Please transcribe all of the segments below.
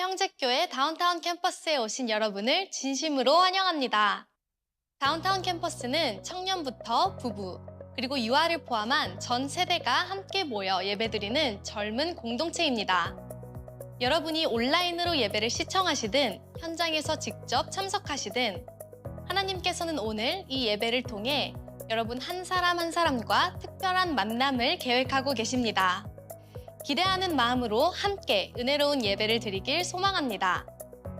형제교회 다운타운 캠퍼스에 오신 여러분을 진심으로 환영합니다. 다운타운 캠퍼스는 청년부터 부부, 그리고 유아를 포함한 전 세대가 함께 모여 예배드리는 젊은 공동체입니다. 여러분이 온라인으로 예배를 시청하시든 현장에서 직접 참석하시든 하나님께서는 오늘 이 예배를 통해 여러분 한 사람 한 사람과 특별한 만남을 계획하고 계십니다. 기대하는 마음으로 함께 은혜로운 예배를 드리길 소망합니다.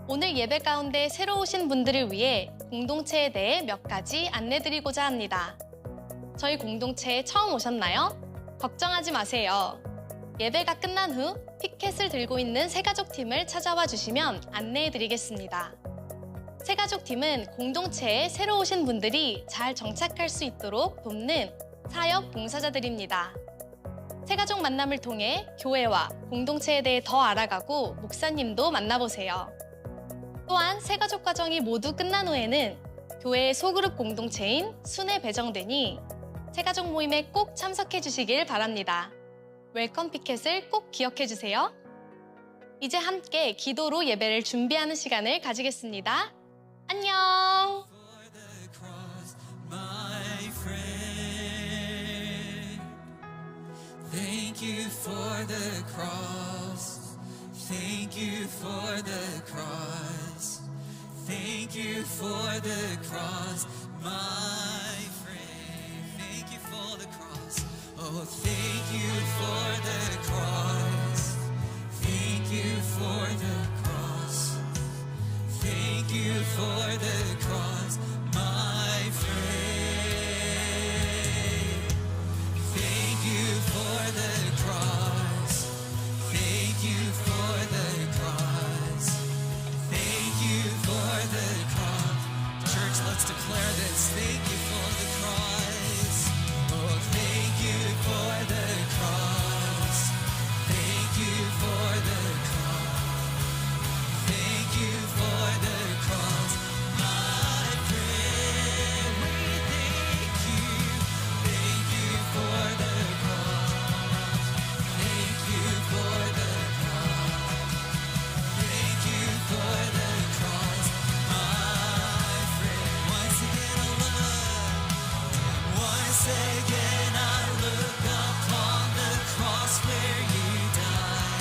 오늘 예배 가운데 새로 오신 분들을 위해 공동체에 대해 몇 가지 안내드리고자 합니다. 저희 공동체에 처음 오셨나요? 걱정하지 마세요. 예배가 끝난 후 피켓을 들고 있는 새가족팀을 찾아와 주시면 안내해드리겠습니다. 새가족팀은 공동체에 새로 오신 분들이 잘 정착할 수 있도록 돕는 사역 봉사자들입니다. 새가족 만남을 통해 교회와 공동체에 대해 더 알아가고 목사님도 만나보세요. 또한 새가족 과정이 모두 끝난 후에는 교회의 소그룹 공동체인 순에 배정되니 새가족 모임에 꼭 참석해 주시길 바랍니다. 웰컴 피켓을 꼭 기억해 주세요. 이제 함께 기도로 예배를 준비하는 시간을 가지겠습니다. 안녕! Thank you for the cross. Thank you for the cross. Thank you for the cross, my friend. Thank you for the cross. Oh, thank you for the cross. Thank you for the cross. Thank you for the cross, my friend. Thank you for the cross. Thank you for the cross. Thank you for the cross. Church, let's declare this. Thank you for the cross. Oh, thank you for the cross. Thank you for the cross. Thank you for the cross, my friend. We thank you. Thank you for the cross. Thank you for the cross. Thank you for the cross, my friend. Once again I look. Once again I look upon the cross where you died.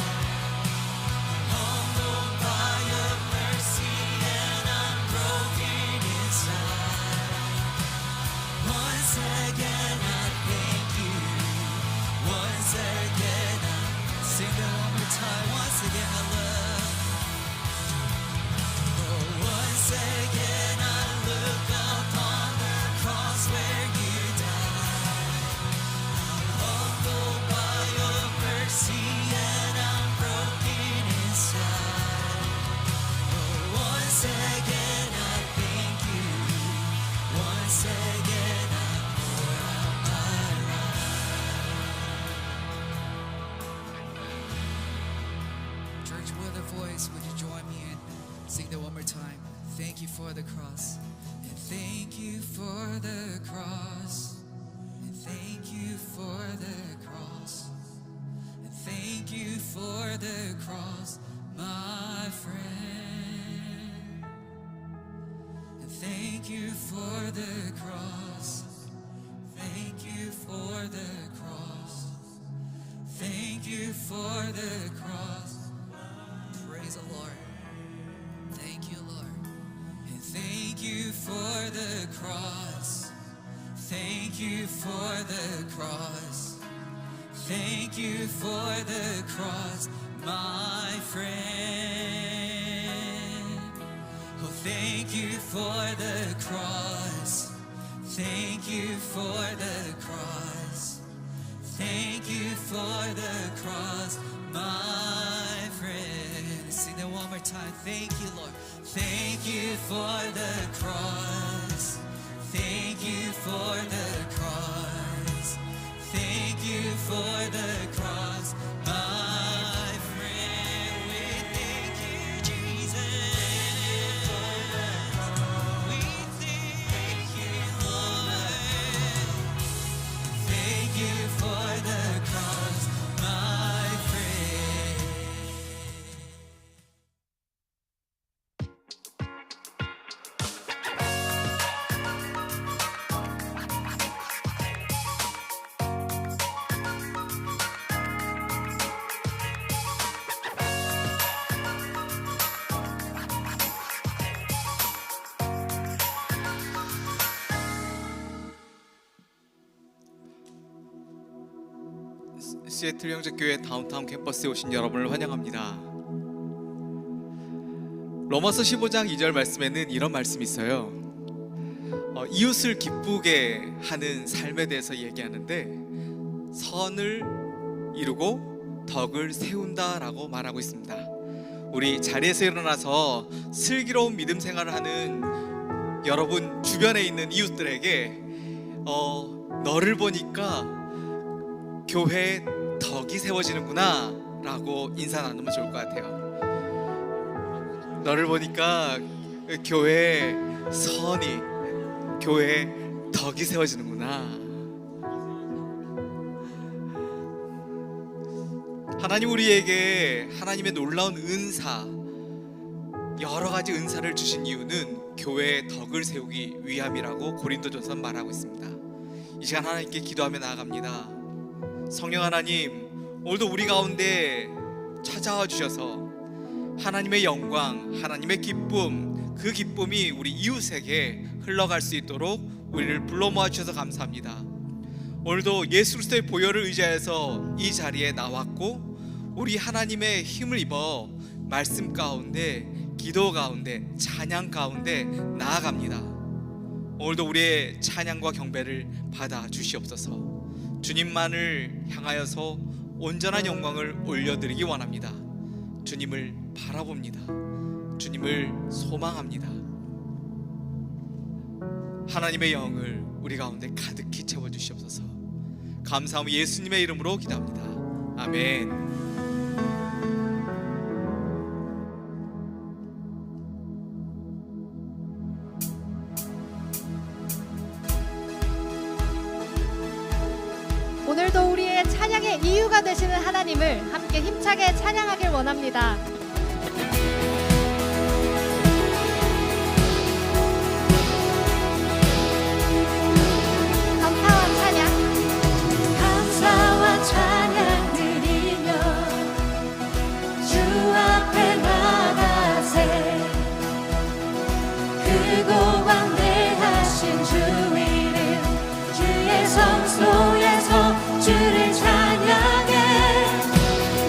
Humbled by your mercy and I'm broken inside. Once again I thank you. Once again I sing that one more time. Once again I love. Oh, once again I look upon the cross where you died. Humbled by your mercy and I'm broken inside. Oh, once again I thank you. Once again I pour out my life. Church, with a voice, would you join me and sing that one more time? Thank you for the cross. And thank you for the cross. And thank you for the cross. And thank you for the cross, my friend. And thank you for the cross. Thank you for the cross. Thank you for the cross. Praise the Lord. Thank you, Lord. And thank you for the cross. Thank you for the cross. Thank you for the cross, my friend. Oh, thank you for the cross. Thank you for the cross. Thank you for the cross, my friend. Sing that one more time. Thank you, Lord. Thank you for the cross. Thank you for the cross. Thank you for the cross, my friend. We thank you, Jesus. We thank you, Lord. Thank you for the cross, my friend. 시애틀 형제교회 다운타운 캠퍼스에 오신 여러분을 환영합니다. 로마서 15장 2절 말씀에는 이런 말씀이 있어요. 이웃을 기쁘게 하는 삶에 대해서 얘기하는데 선을 이루고 덕을 세운다라고 말하고 있습니다. 우리 자리에서 일어나서 슬기로운 믿음 생활을 하는 여러분 주변에 있는 이웃들에게 너를 보니까 교회에 덕이 세워지는구나 라고 인사 나누면 좋을 것 같아요. 너를 보니까 교회에 선이, 교회에 덕이 세워지는구나. 하나님 우리에게 하나님의 놀라운 은사, 여러 가지 은사를 주신 이유는 교회의 덕을 세우기 위함이라고 고린도전서 말하고 있습니다. 이 시간 하나님께 기도하며 나아갑니다. 성령 하나님, 오늘도 우리 가운데 찾아와 주셔서 하나님의 영광, 하나님의 기쁨, 그 기쁨이 우리 이웃에게 흘러갈 수 있도록 우리를 불러 모아 주셔서 감사합니다. 오늘도 예수 그리스도의 보혈을 의지하여서 이 자리에 나왔고 우리 하나님의 힘을 입어 말씀 가운데, 기도 가운데, 찬양 가운데 나아갑니다. 오늘도 우리의 찬양과 경배를 받아 주시옵소서. 주님만을 향하여서 온전한 영광을 올려드리기 원합니다. 주님을 바라봅니다. 주님을 소망합니다. 하나님의 영을 우리 가운데 가득히 채워주시옵소서. 감사하며 예수님의 이름으로 기도합니다. 아멘. 오늘도 우리의 찬양의 이유가 되시는 하나님을 함께 힘차게 찬양하길 원합니다. 감사와 찬양, 감사와 찬양 드리며 주 앞에 나가세. 크고 광대하신 주 이름, 주의 성소에서 주를 찬양해.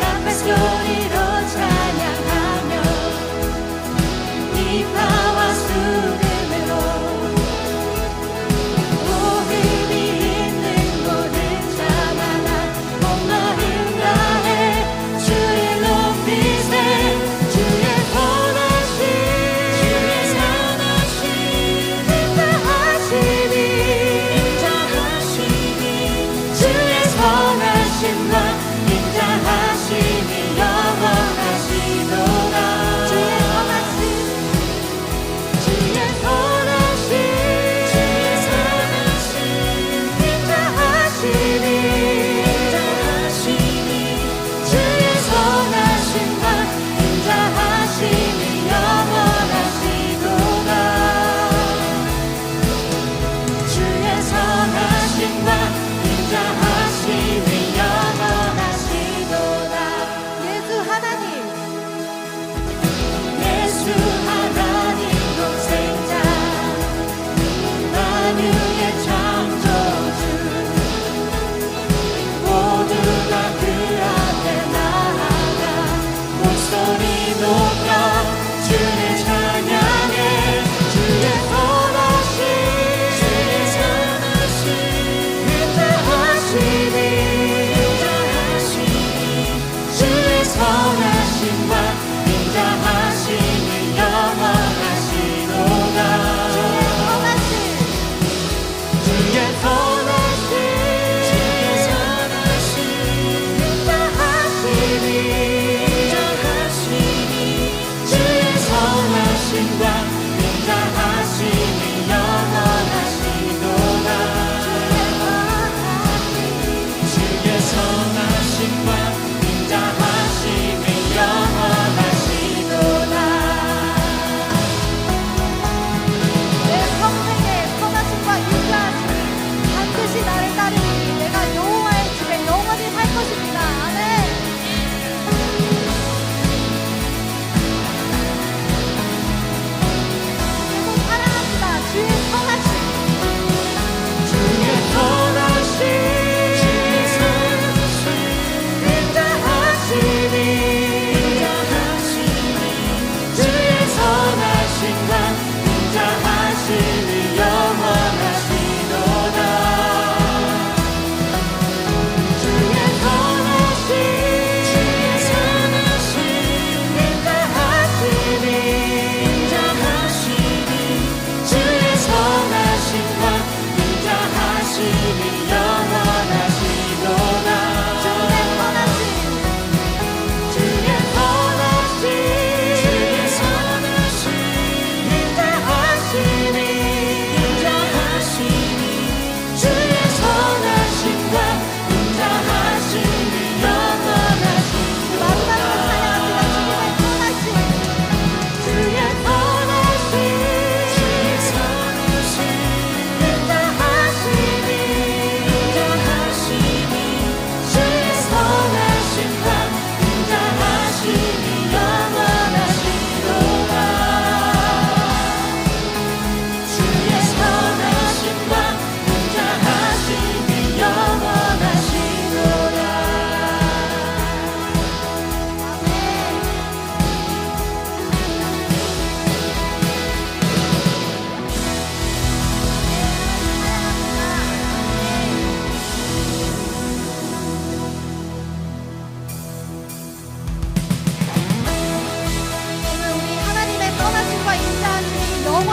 나팔 소리로 찬양.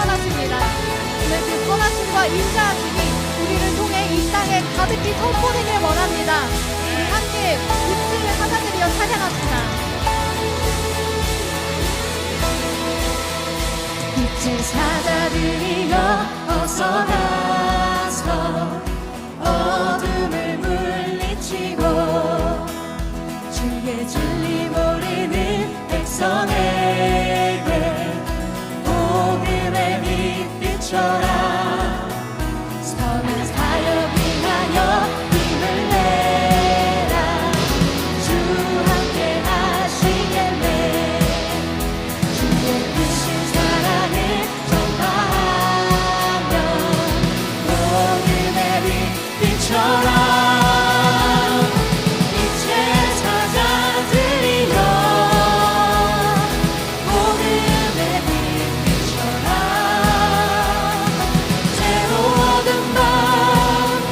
충만하십니다. 오늘 그 선하심과 인자하심이 우리를 통해 이 땅에 가득히 선포되길 원합니다. 우리 함께 빛을 찾아드리어 찬양합시다. 빛을 찾아드리러 어서 가서 어둠을 물리치고 주의 진리 모르는 백성에게 복음의 빛 비춰라. 선한 사역 위하여 힘을 내라. 주 함께 하시겠네. 주의 크신 사랑을 전파하며 복음의 빛 비춰라. 빛을 찾아드리려 복음의 빛 비춰라. 새로운 밤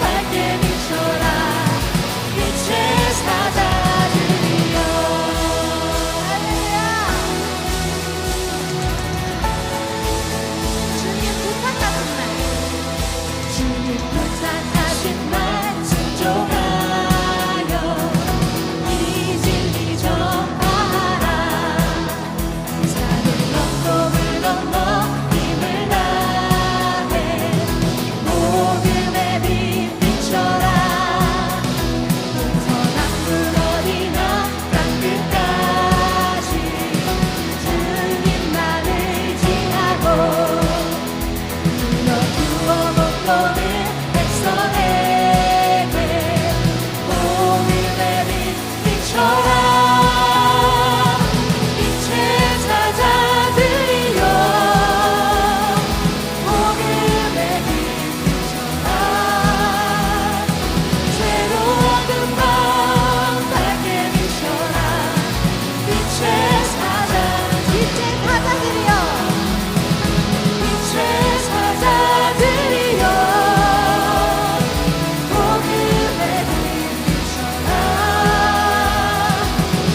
밝게 비춰라. 빛을 찾아드리려. 할렐루야. 주님 부탁하신 날. 주님 부탁하신 날 순종하여 이 진리 전하라. 산을 넘고 물 넘어 힘을 다해 복음의 빛 비춰라. 동서남북 어디나 땅끝까지 주님만을 의지하고 주어 못 보는 백성에게 복음의 빛 비춰라. 빛을 찾아드리려 복음의 빛 비춰라. 새로운 밤 밝게 비춰라. 빛을 찾아드리려. 빛을 찾아드리려 복음의 빛 비춰라.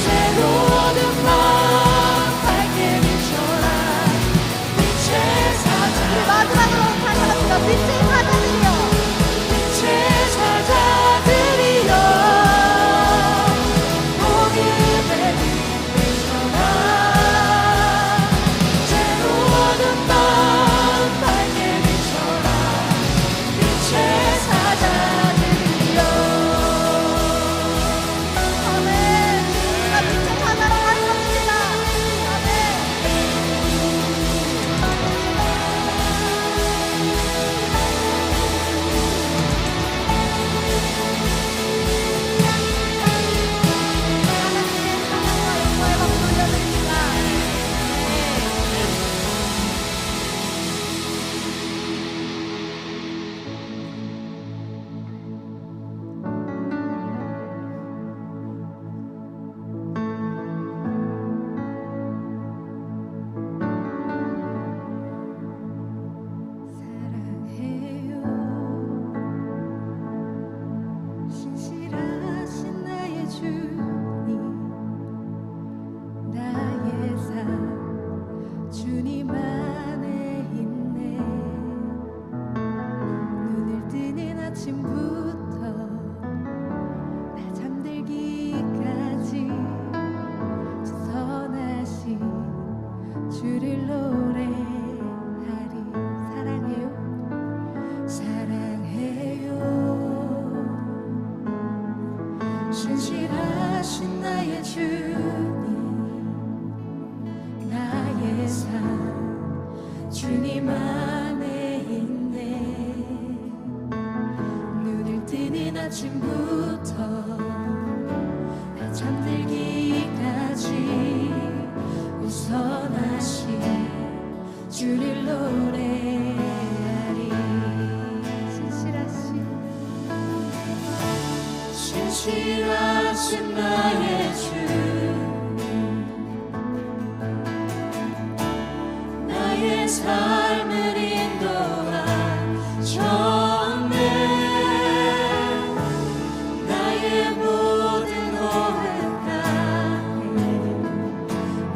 새로운 밤 밝게 비춰라. 빛을 우리 찾아드리려. 마지막으로 찬양합시다. 빛을 찾아드리려. 빛을 찾아드리려 복음의 빛 비춰라. 새로운 밤 밝게 비춰라. 빛을 찾아드리려. 아멘. 우리가 빛을 찾아러 갈 것입니다. 아멘. 하나님의 사랑과 영광의 박수 올려드립니다. 사랑해요. 신실하신 나의 주님, 나의 삶 주님 안에 있네. 눈을 뜨는 아침부터 나 잠들기까지 주 선하신 주를 노래하리. 사랑해요. 사랑해요. 신실하신 나의 주님, 나의 삶 주님 안에 있네. 눈을 뜨는 아침부터 나 잠들기까지 우선하신 주를 노래하리. 신실하신 나의 주, 나의 삶을 인도하셨네. 나의 모든 호흡 가운데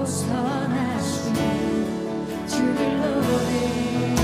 우선하신 주를 노래하리.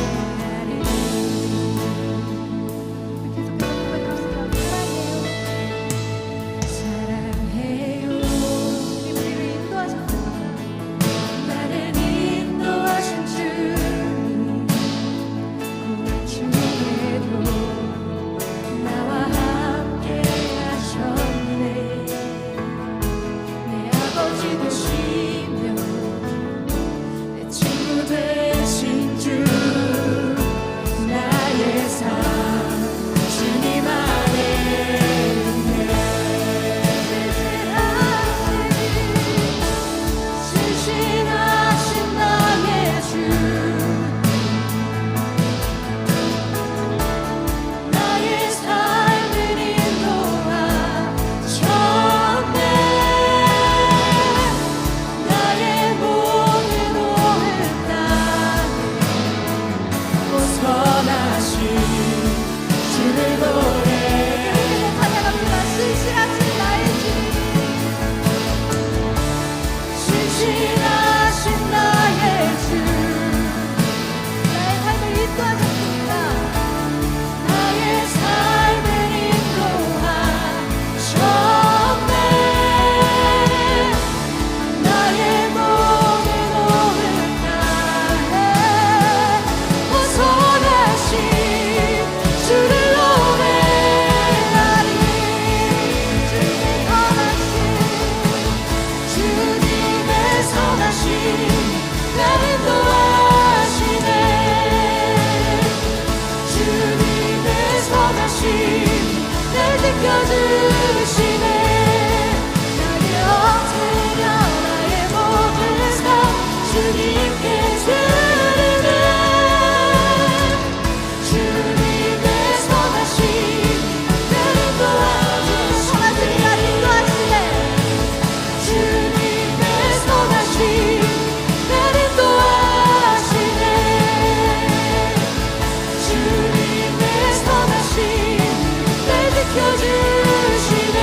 지켜주시네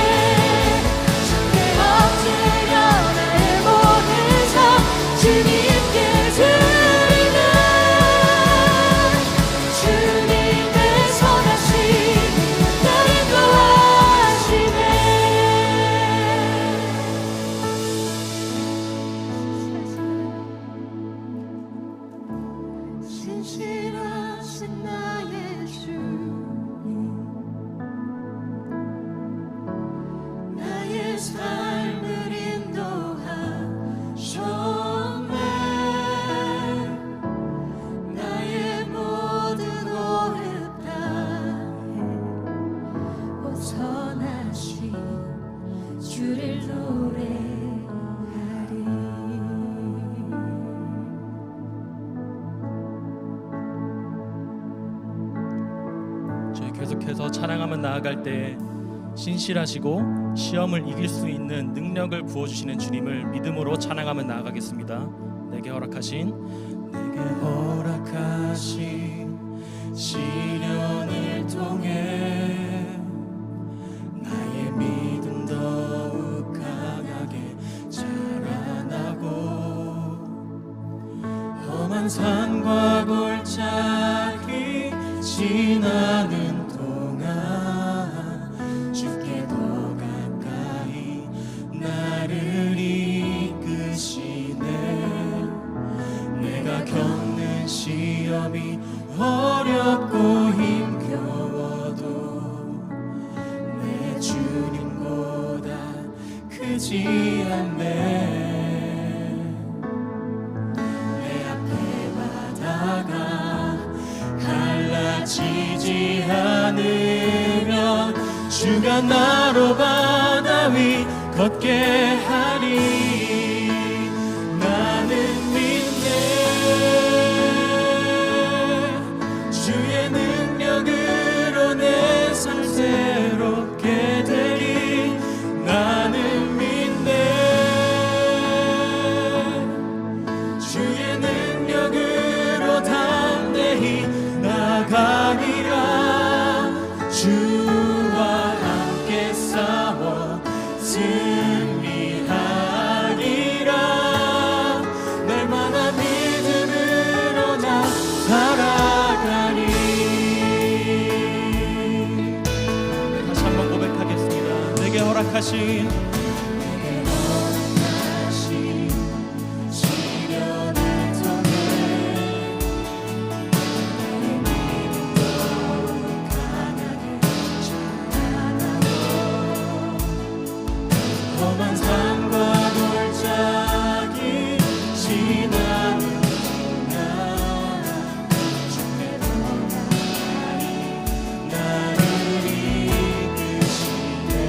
주께 엎드려 나의 모든 삶 주님께 드리네 주님의 선하심 나를 인도하시네 신실하신 나의 주님 나의 삶을 인도하셨네 나의 모든 오흡 다해 오 선하신 주를 노래하리 저희 계속해서 찬양하며 나아갈 때 신실하시고 시험을 이길 수 있는 능력을 부어주시는 주님을 믿음으로 찬양하며 나아가겠습니다. 내게 허락하신 시련을 통해 나의 믿음 더욱 강하게 자라나고 험한 산과 골짜기 지나는 동안 주께 더 가까이 나를 이끄시네 내가 겪는 시험이 어렵고 힘겨워도 내 주님보다 크지 않네 내 앞에 바다가 갈라지지 않으면 주가 나로 바다 위 걷게 하리 나는 믿네 주의 능력으로 내 삶 새롭게 되리 나는 믿네 주의 능력으로 담대히 나가리라 주와 함께 싸워 승리하리라 날마다 믿음으로 나 살아가리 다시 한번 고백하겠습니다 내게 허락하신 시련을 통해 험한 산과 골짜기 지나는 동안 주께 더 가까이 나를 이끄시네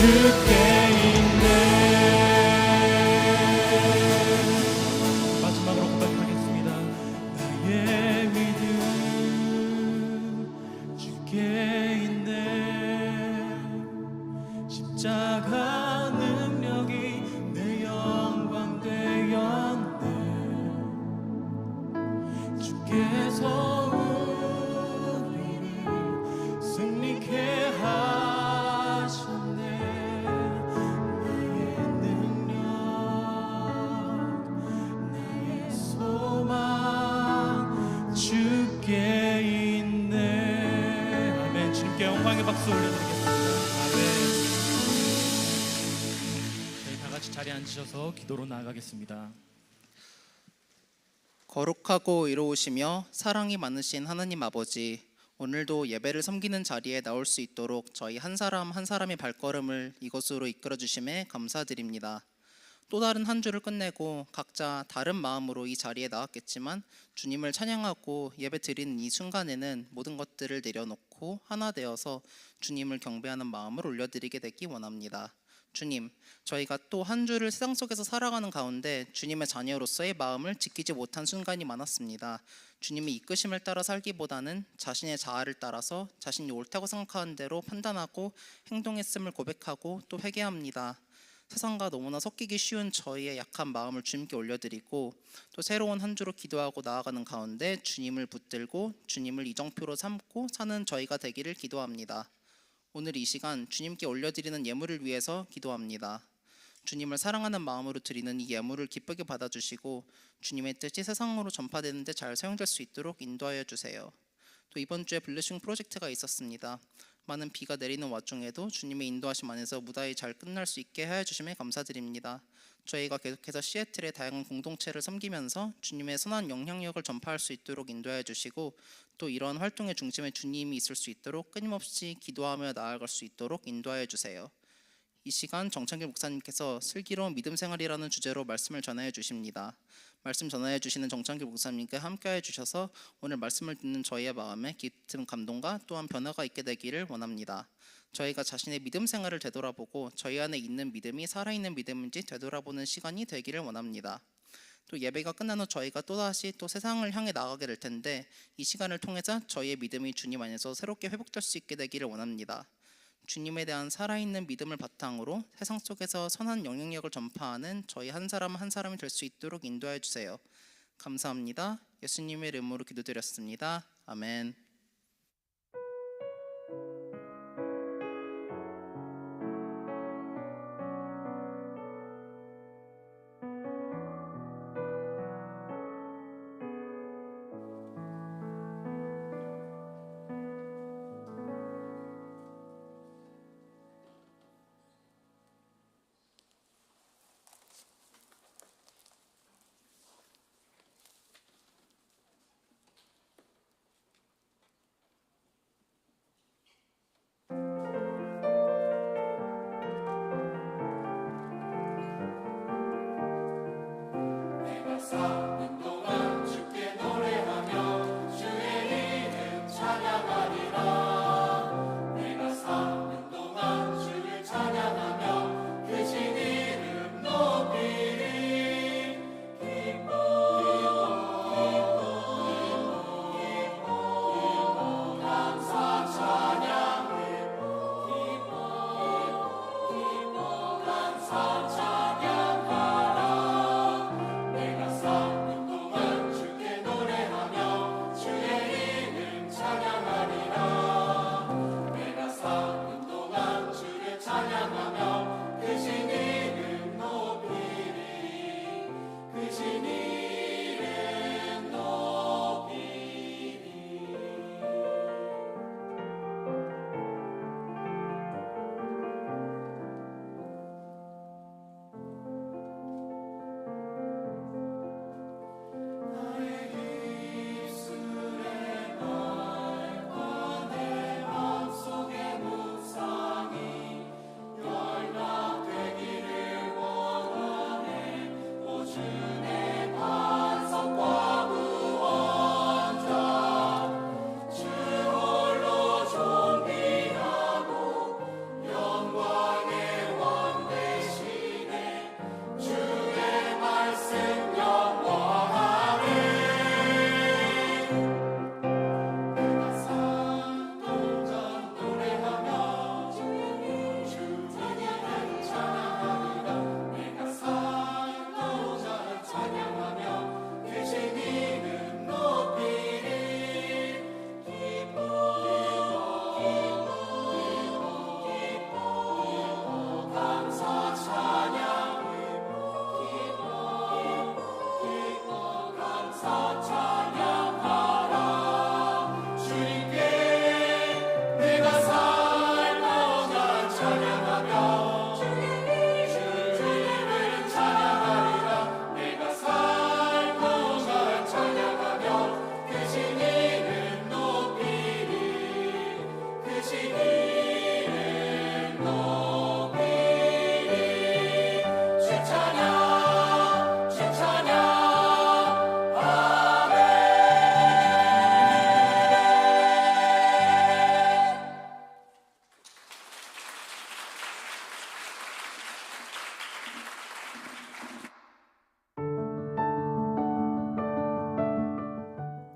주께 있네. 마지막으로 고백하겠습니다. 나의 믿음 주께 있네. 십자가 능력이 내 영광 되었네. 주께서 우리를 승리케 하셨네. 나의 능력, 나의 소망 주께 있네. 아멘. 주님께 영광의 박수 올려드리겠습니다. 아멘. 저희 다 같이 자리에 앉으셔서 기도로 나아가겠습니다. 거룩하고 의로우시며 사랑이 많으신 하나님 아버지, 오늘도 예배를 섬기는 자리에 나올 수 있도록 저희 한 사람 한 사람의 발걸음을 이곳으로 이끌어 주심에 감사드립니다. 또 다른 한 주를 끝내고 각자 다른 마음으로 이 자리에 나왔겠지만 주님을 찬양하고 예배 드리는 이 순간에는 모든 것들을 내려놓고 하나 되어서 주님을 경배하는 마음을 올려드리게 되기 원합니다. 주님, 저희가 또 한 주를 세상 속에서 살아가는 가운데 주님의 자녀로서의 마음을 지키지 못한 순간이 많았습니다. 주님의 이끄심을 따라 살기보다는 자신의 자아를 따라서 자신이 옳다고 생각하는 대로 판단하고 행동했음을 고백하고 또 회개합니다. 세상과 너무나 섞이기 쉬운 저희의 약한 마음을 주님께 올려드리고 또 새로운 한 주로 기도하고 나아가는 가운데 주님을 붙들고 주님을 이정표로 삼고 사는 저희가 되기를 기도합니다. 오늘 이 시간 주님께 올려드리는 예물을 위해서 기도합니다. 주님을 사랑하는 마음으로 드리는 이 예물을 기쁘게 받아주시고 주님의 뜻이 세상으로 전파되는 데 잘 사용될 수 있도록 인도하여 주세요. 또 이번 주에 블레싱 프로젝트가 있었습니다. 많은 비가 내리는 와중에도 주님의 인도하심 안에서 무사히 잘 끝날 수 있게 하여 주심에 감사드립니다. 저희가 계속해서 시애틀의 다양한 공동체를 섬기면서 주님의 선한 영향력을 전파할 수 있도록 인도하여 주시고 또 이러한 활동의 중심에 주님이 있을 수 있도록 끊임없이 기도하며 나아갈 수 있도록 인도하여 주세요. 이 시간 정창길 목사님께서 슬기로운 믿음 생활이라는 주제로 말씀을 전하여 주십니다. 말씀 전하여 주시는 정창길 목사님께 함께해 주셔서 오늘 말씀을 듣는 저희의 마음에 깊은 감동과 또한 변화가 있게 되기를 원합니다. 저희가 자신의 믿음 생활을 되돌아보고 저희 안에 있는 믿음이 살아있는 믿음인지 되돌아보는 시간이 되기를 원합니다. 또 예배가 끝난 후 저희가 또다시 또 세상을 향해 나가게 될 텐데 이 시간을 통해서 저희의 믿음이 주님 안에서 새롭게 회복될 수 있게 되기를 원합니다. 주님에 대한 살아있는 믿음을 바탕으로 세상 속에서 선한 영향력을 전파하는 저희 한 사람 한 사람이 될 수 있도록 인도해 주세요. 감사합니다. 예수님의 이름으로 기도드렸습니다. 아멘. 찬양하라. 내가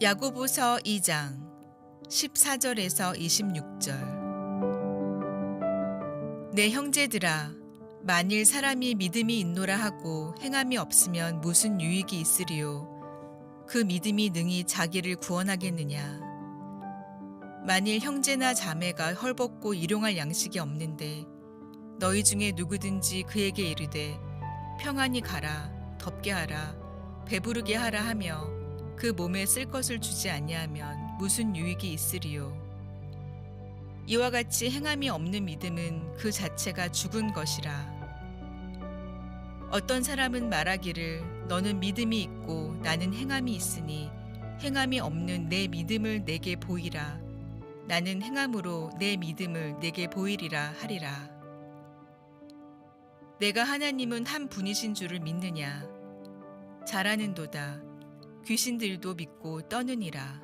야고보서 2장 14절에서 26절. 내 형제들아, 만일 사람이 믿음이 있노라 하고 행함이 없으면 무슨 유익이 있으리요? 그 믿음이 능히 자기를 구원하겠느냐? 만일 형제나 자매가 헐벗고 일용할 양식이 없는데 너희 중에 누구든지 그에게 이르되 평안히 가라, 덥게 하라, 배부르게 하라 하며 그 몸에 쓸 것을 주지 아니하면 무슨 유익이 있으리요? 이와 같이 행함이 없는 믿음은 그 자체가 죽은 것이라. 어떤 사람은 말하기를 너는 믿음이 있고 나는 행함이 있으니 행함이 없는 내 믿음을 내게 보이라. 나는 행함으로 내 믿음을 내게 보이리라 하리라. 내가 하나님은 한 분이신 줄을 믿느냐? 잘하는도다. 귀신들도 믿고 떠느니라.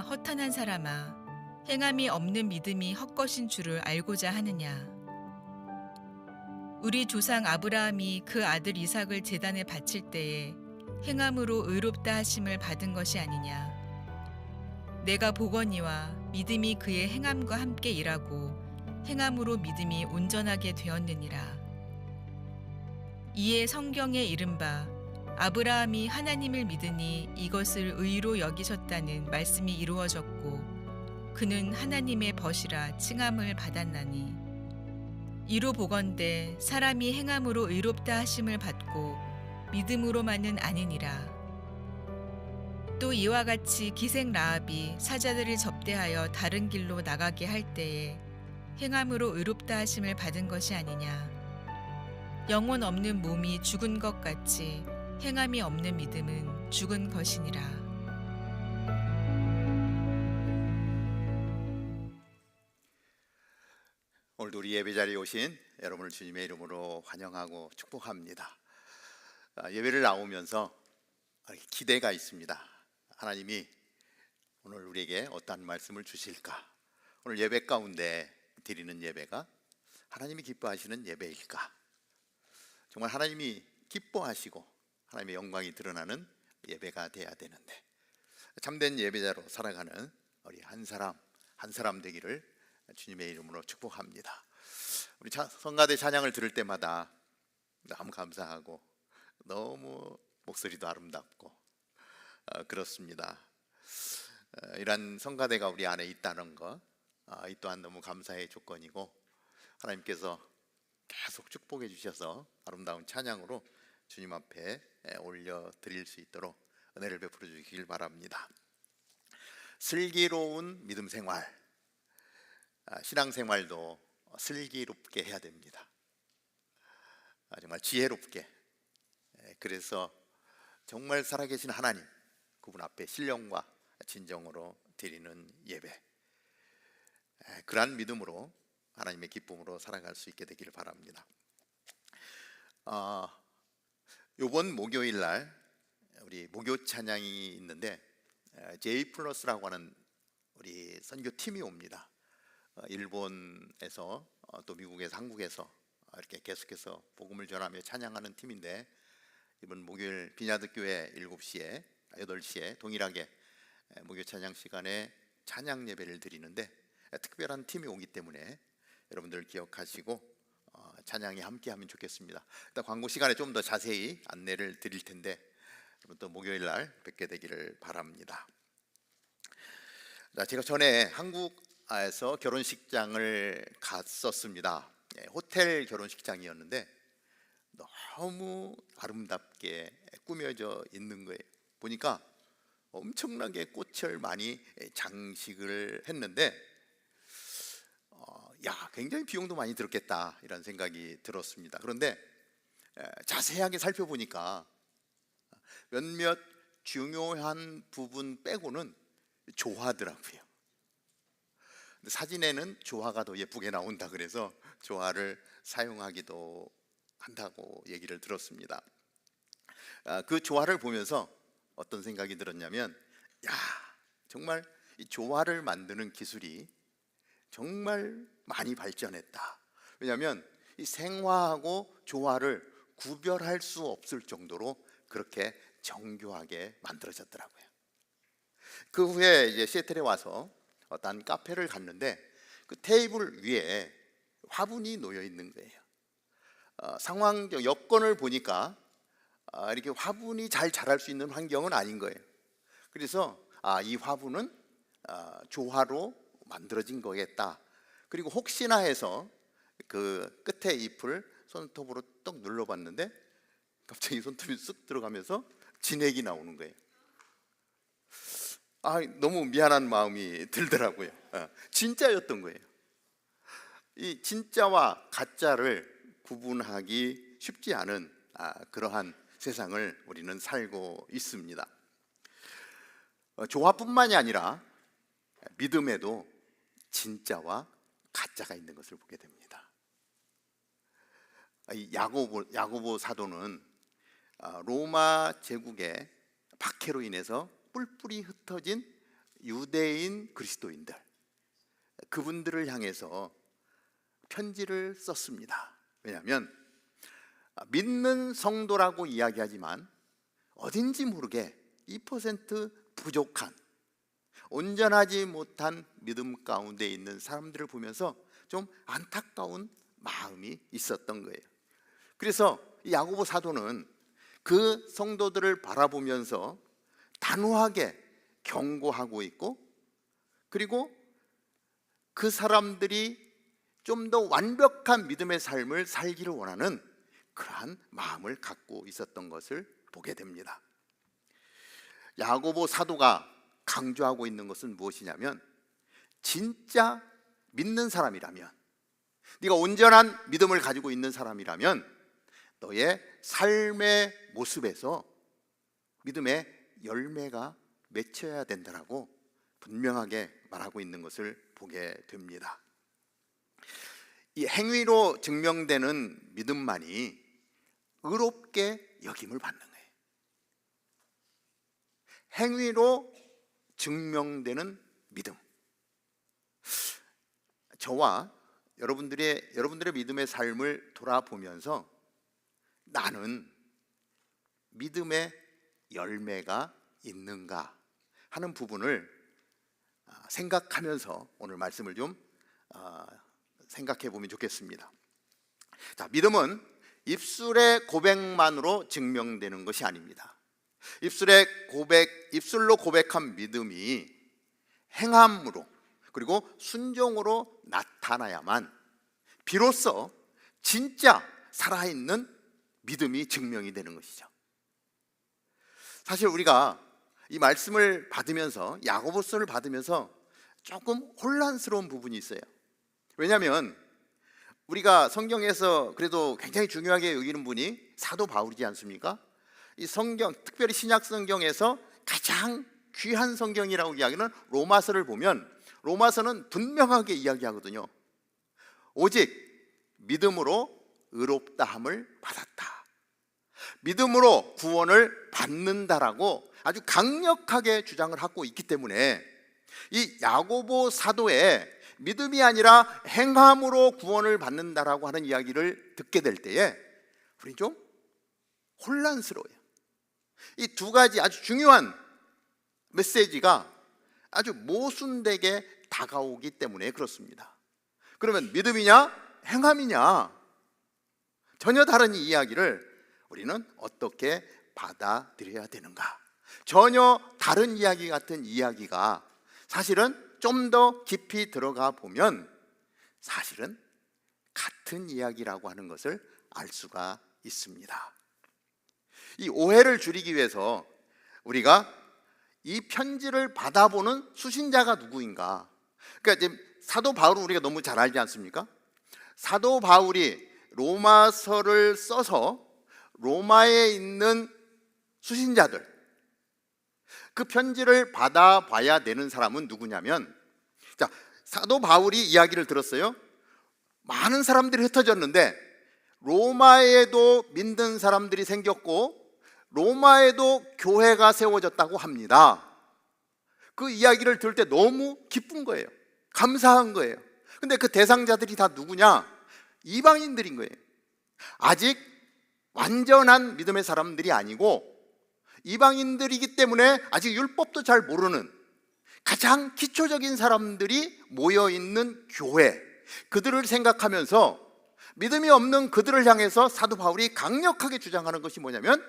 허탄한 사람아, 행함이 없는 믿음이 헛것인 줄을 알고자 하느냐? 우리 조상 아브라함이 그 아들 이삭을 제단에 바칠 때에 행함으로 의롭다 하심을 받은 것이 아니냐? 내가 보거니와 믿음이 그의 행함과 함께 일하고 행함으로 믿음이 온전하게 되었느니라. 이에 성경에 이른바 아브라함이 하나님을 믿으니 이것을 의로 여기셨다는 말씀이 이루어졌고 그는 하나님의 벗이라 칭함을 받았나니, 이로 보건대 사람이 행함으로 의롭다 하심을 받고 믿음으로만은 아니니라. 또 이와 같이 기생 라합이 사자들을 접대하여 다른 길로 나가게 할 때에 행함으로 의롭다 하심을 받은 것이 아니냐? 영혼 없는 몸이 죽은 것 같이 행함이 없는 믿음은 죽은 것이니라. 오늘도 우리 예배 자리에 오신 여러분을 주님의 이름으로 환영하고 축복합니다. 예배를 나오면서 기대가 있습니다. 하나님이 오늘 우리에게 어떠한 말씀을 주실까? 오늘 예배 가운데 드리는 예배가 하나님이 기뻐하시는 예배일까? 정말 하나님이 기뻐하시고 하나님의 영광이 드러나는 예배가 돼야 되는데, 참된 예배자로 살아가는 우리 한 사람 되기를 주님의 이름으로 축복합니다. 우리 성가대 찬양을 들을 때마다 너무 감사하고 너무 목소리도 아름답고 그렇습니다. 이런 성가대가 우리 안에 있다는 것, 이 또한 너무 감사의 조건이고, 하나님께서 계속 축복해 주셔서 아름다운 찬양으로 주님 앞에 올려드릴 수 있도록 은혜를 베풀어 주시길 바랍니다. 슬기로운 믿음 생활, 신앙생활도 슬기롭게 해야 됩니다. 정말 지혜롭게. 그래서 정말 살아계신 하나님, 그분 앞에 신령과 진정으로 드리는 예배, 그러한 믿음으로 하나님의 기쁨으로 살아갈 수 있게 되기를 바랍니다. 이번 목요일 날 우리 목요 찬양이 있는데 J 플러스라고 하는 우리 선교 팀이 옵니다. 일본에서 또 미국에서 한국에서 이렇게 계속해서 복음을 전하며 찬양하는 팀인데, 이번 목요일 비냐드 교회 7시에 8시에 동일하게 목요 찬양 시간에 찬양 예배를 드리는데, 특별한 팀이 오기 때문에 여러분들 기억하시고 찬양에 함께하면 좋겠습니다. 일단 광고 시간에 좀 더 자세히 안내를 드릴 텐데, 여러분 또 목요일 날 뵙게 되기를 바랍니다. 제가 전에 한국에서 결혼식장을 갔었습니다. 호텔 결혼식장이었는데 너무 아름답게 꾸며져 있는 거예요. 보니까 엄청나게 꽃을 많이 장식을 했는데, 굉장히 비용도 많이 들었겠다 이런 생각이 들었습니다. 그런데 자세하게 살펴보니까 몇몇 중요한 부분 빼고는 좋아하더라고요. 근데 사진에는 조화가 더 예쁘게 나온다 그래서 조화를 사용하기도 한다고 얘기를 들었습니다. 그 조화를 보면서 어떤 생각이 들었냐면, 야, 정말 이 조화를 만드는 기술이 정말 많이 발전했다. 왜냐하면 이 생화하고 조화를 구별할 수 없을 정도로 그렇게 정교하게 만들어졌더라고요. 그 후에 이제 시애틀에 와서 어떤 카페를 갔는데 그 테이블 위에 화분이 놓여 있는 거예요. 상황적 여건을 보니까 이렇게 화분이 잘 자랄 수 있는 환경은 아닌 거예요. 그래서 이 화분은 조화로 만들어진 거겠다. 그리고 혹시나 해서 그 끝에 잎을 손톱으로 떡 눌러봤는데 갑자기 손톱이 쑥 들어가면서 진액이 나오는 거예요. 너무 미안한 마음이 들더라고요. 진짜였던 거예요. 이 진짜와 가짜를 구분하기 쉽지 않은 그러한 세상을 우리는 살고 있습니다. 조화뿐만이 아니라 믿음에도 진짜와 가짜가 있는 것을 보게 됩니다. 이 야고보 사도는 로마 제국의 박해로 인해서 뿔뿔이 흩어진 유대인 그리스도인들, 그분들을 향해서 편지를 썼습니다. 왜냐하면 믿는 성도라고 이야기하지만 어딘지 모르게 2% 부족한, 온전하지 못한 믿음 가운데 있는 사람들을 보면서 좀 안타까운 마음이 있었던 거예요. 그래서 이 야고보 사도는 그 성도들을 바라보면서 단호하게 경고하고 있고, 그리고 그 사람들이 좀 더 완벽한 믿음의 삶을 살기를 원하는 그러한 마음을 갖고 있었던 것을 보게 됩니다. 야고보 사도가 강조하고 있는 것은 무엇이냐면, 진짜 믿는 사람이라면, 네가 온전한 믿음을 가지고 있는 사람이라면 너의 삶의 모습에서 믿음의 열매가 맺혀야 된다라고 분명하게 말하고 있는 것을 보게 됩니다. 이 행위로 증명되는 믿음만이 의롭게 여김을 받는 거예요. 행위로 증명되는 믿음. 저와 여러분들의 믿음의 삶을 돌아보면서 나는 믿음의 열매가 있는가 하는 부분을 생각하면서 오늘 말씀을 좀 생각해 보면 좋겠습니다. 자, 믿음은 입술의 고백만으로 증명되는 것이 아닙니다. 입술로 고백한 믿음이 행함으로, 그리고 순종으로 나타나야만 비로소 진짜 살아있는 믿음이 증명이 되는 것이죠. 사실 우리가 이 말씀을 받으면서, 야고보서를 받으면서 조금 혼란스러운 부분이 있어요. 왜냐하면 우리가 성경에서 그래도 굉장히 중요하게 여기는 분이 사도 바울이지 않습니까? 이 성경, 특별히 신약 성경에서 가장 귀한 성경이라고 이야기하는 로마서를 보면, 로마서는 분명하게 이야기하거든요. 오직 믿음으로 의롭다함을 받았다, 믿음으로 구원을 받는다라고 아주 강력하게 주장을 하고 있기 때문에 이 야고보 사도의 믿음이 아니라 행함으로 구원을 받는다라고 하는 이야기를 듣게 될 때에 우리 좀 혼란스러워요. 이 두 가지 아주 중요한 메시지가 아주 모순되게 다가오기 때문에 그렇습니다. 그러면 믿음이냐 행함이냐, 전혀 다른 이야기를 우리는 어떻게 받아들여야 되는가? 전혀 다른 이야기 같은 이야기가 사실은 좀 더 깊이 들어가 보면 사실은 같은 이야기라고 하는 것을 알 수가 있습니다. 이 오해를 줄이기 위해서 우리가 이 편지를 받아보는 수신자가 누구인가? 그러니까 지금 사도 바울은 우리가 너무 잘 알지 않습니까? 사도 바울이 로마서를 써서 로마에 있는 수신자들, 그 편지를 받아봐야 되는 사람은 누구냐면, 자, 사도 바울이 이야기를 들었어요. 많은 사람들이 흩어졌는데 로마에도 믿는 사람들이 생겼고 로마에도 교회가 세워졌다고 합니다. 그 이야기를 들을 때 너무 기쁜 거예요. 감사한 거예요. 근데 그 대상자들이 다 누구냐? 이방인들인 거예요. 아직 완전한 믿음의 사람들이 아니고 이방인들이기 때문에 아직 율법도 잘 모르는 가장 기초적인 사람들이 모여있는 교회, 그들을 생각하면서 믿음이 없는 그들을 향해서 사도 바울이 강력하게 주장하는 것이 뭐냐면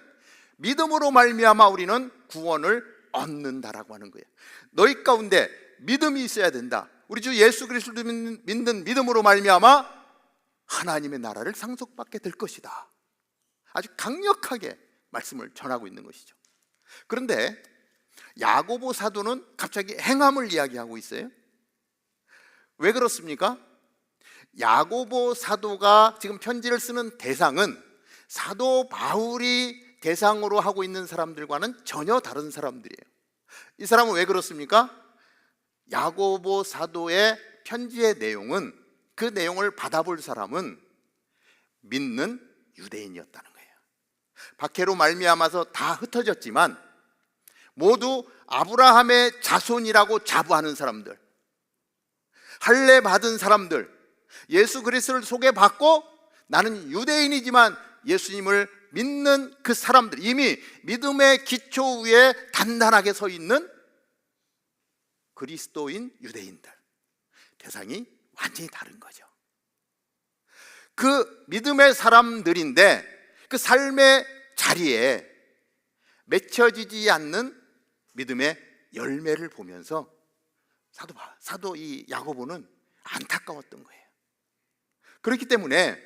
믿음으로 말미암아 우리는 구원을 얻는다라고 하는 거예요. 너희 가운데 믿음이 있어야 된다. 우리 주 예수 그리스도를 믿는 믿음으로 말미암아 하나님의 나라를 상속받게 될 것이다. 아주 강력하게 말씀을 전하고 있는 것이죠. 그런데 야고보 사도는 갑자기 행함을 이야기하고 있어요. 왜 그렇습니까? 야고보 사도가 지금 편지를 쓰는 대상은 사도 바울이 대상으로 하고 있는 사람들과는 전혀 다른 사람들이에요. 이 사람은 왜 그렇습니까? 야고보 사도의 편지의 내용은, 그 내용을 받아볼 사람은 믿는 유대인이었다는 거예요. 박해로 말미암아서 다 흩어졌지만 모두 아브라함의 자손이라고 자부하는 사람들, 할례 받은 사람들, 예수 그리스도를 소개받고 나는 유대인이지만 예수님을 믿는 그 사람들, 이미 믿음의 기초 위에 단단하게 서 있는 그리스도인 유대인들, 대상이 완전히 다른 거죠. 그 믿음의 사람들인데 그 삶의 자리에 맺혀지지 않는 믿음의 열매를 보면서 사도 이 야고보는 안타까웠던 거예요. 그렇기 때문에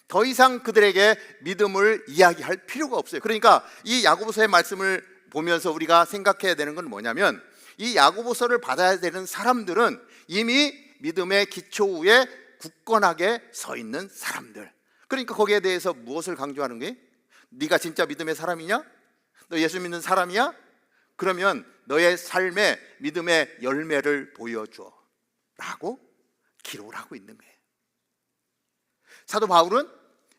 더 이상 그들에게 믿음을 이야기할 필요가 없어요. 그러니까 이 야고보서의 말씀을 보면서 우리가 생각해야 되는 건 뭐냐면 이 야고보서를 받아야 되는 사람들은 이미 믿음의 기초 위에 굳건하게 서 있는 사람들. 그러니까 거기에 대해서 무엇을 강조하는 거예요? 네가 진짜 믿음의 사람이냐? 너 예수 믿는 사람이야? 그러면 너의 삶에 믿음의 열매를 보여줘 라고 기록을 하고 있는 거예요. 사도 바울은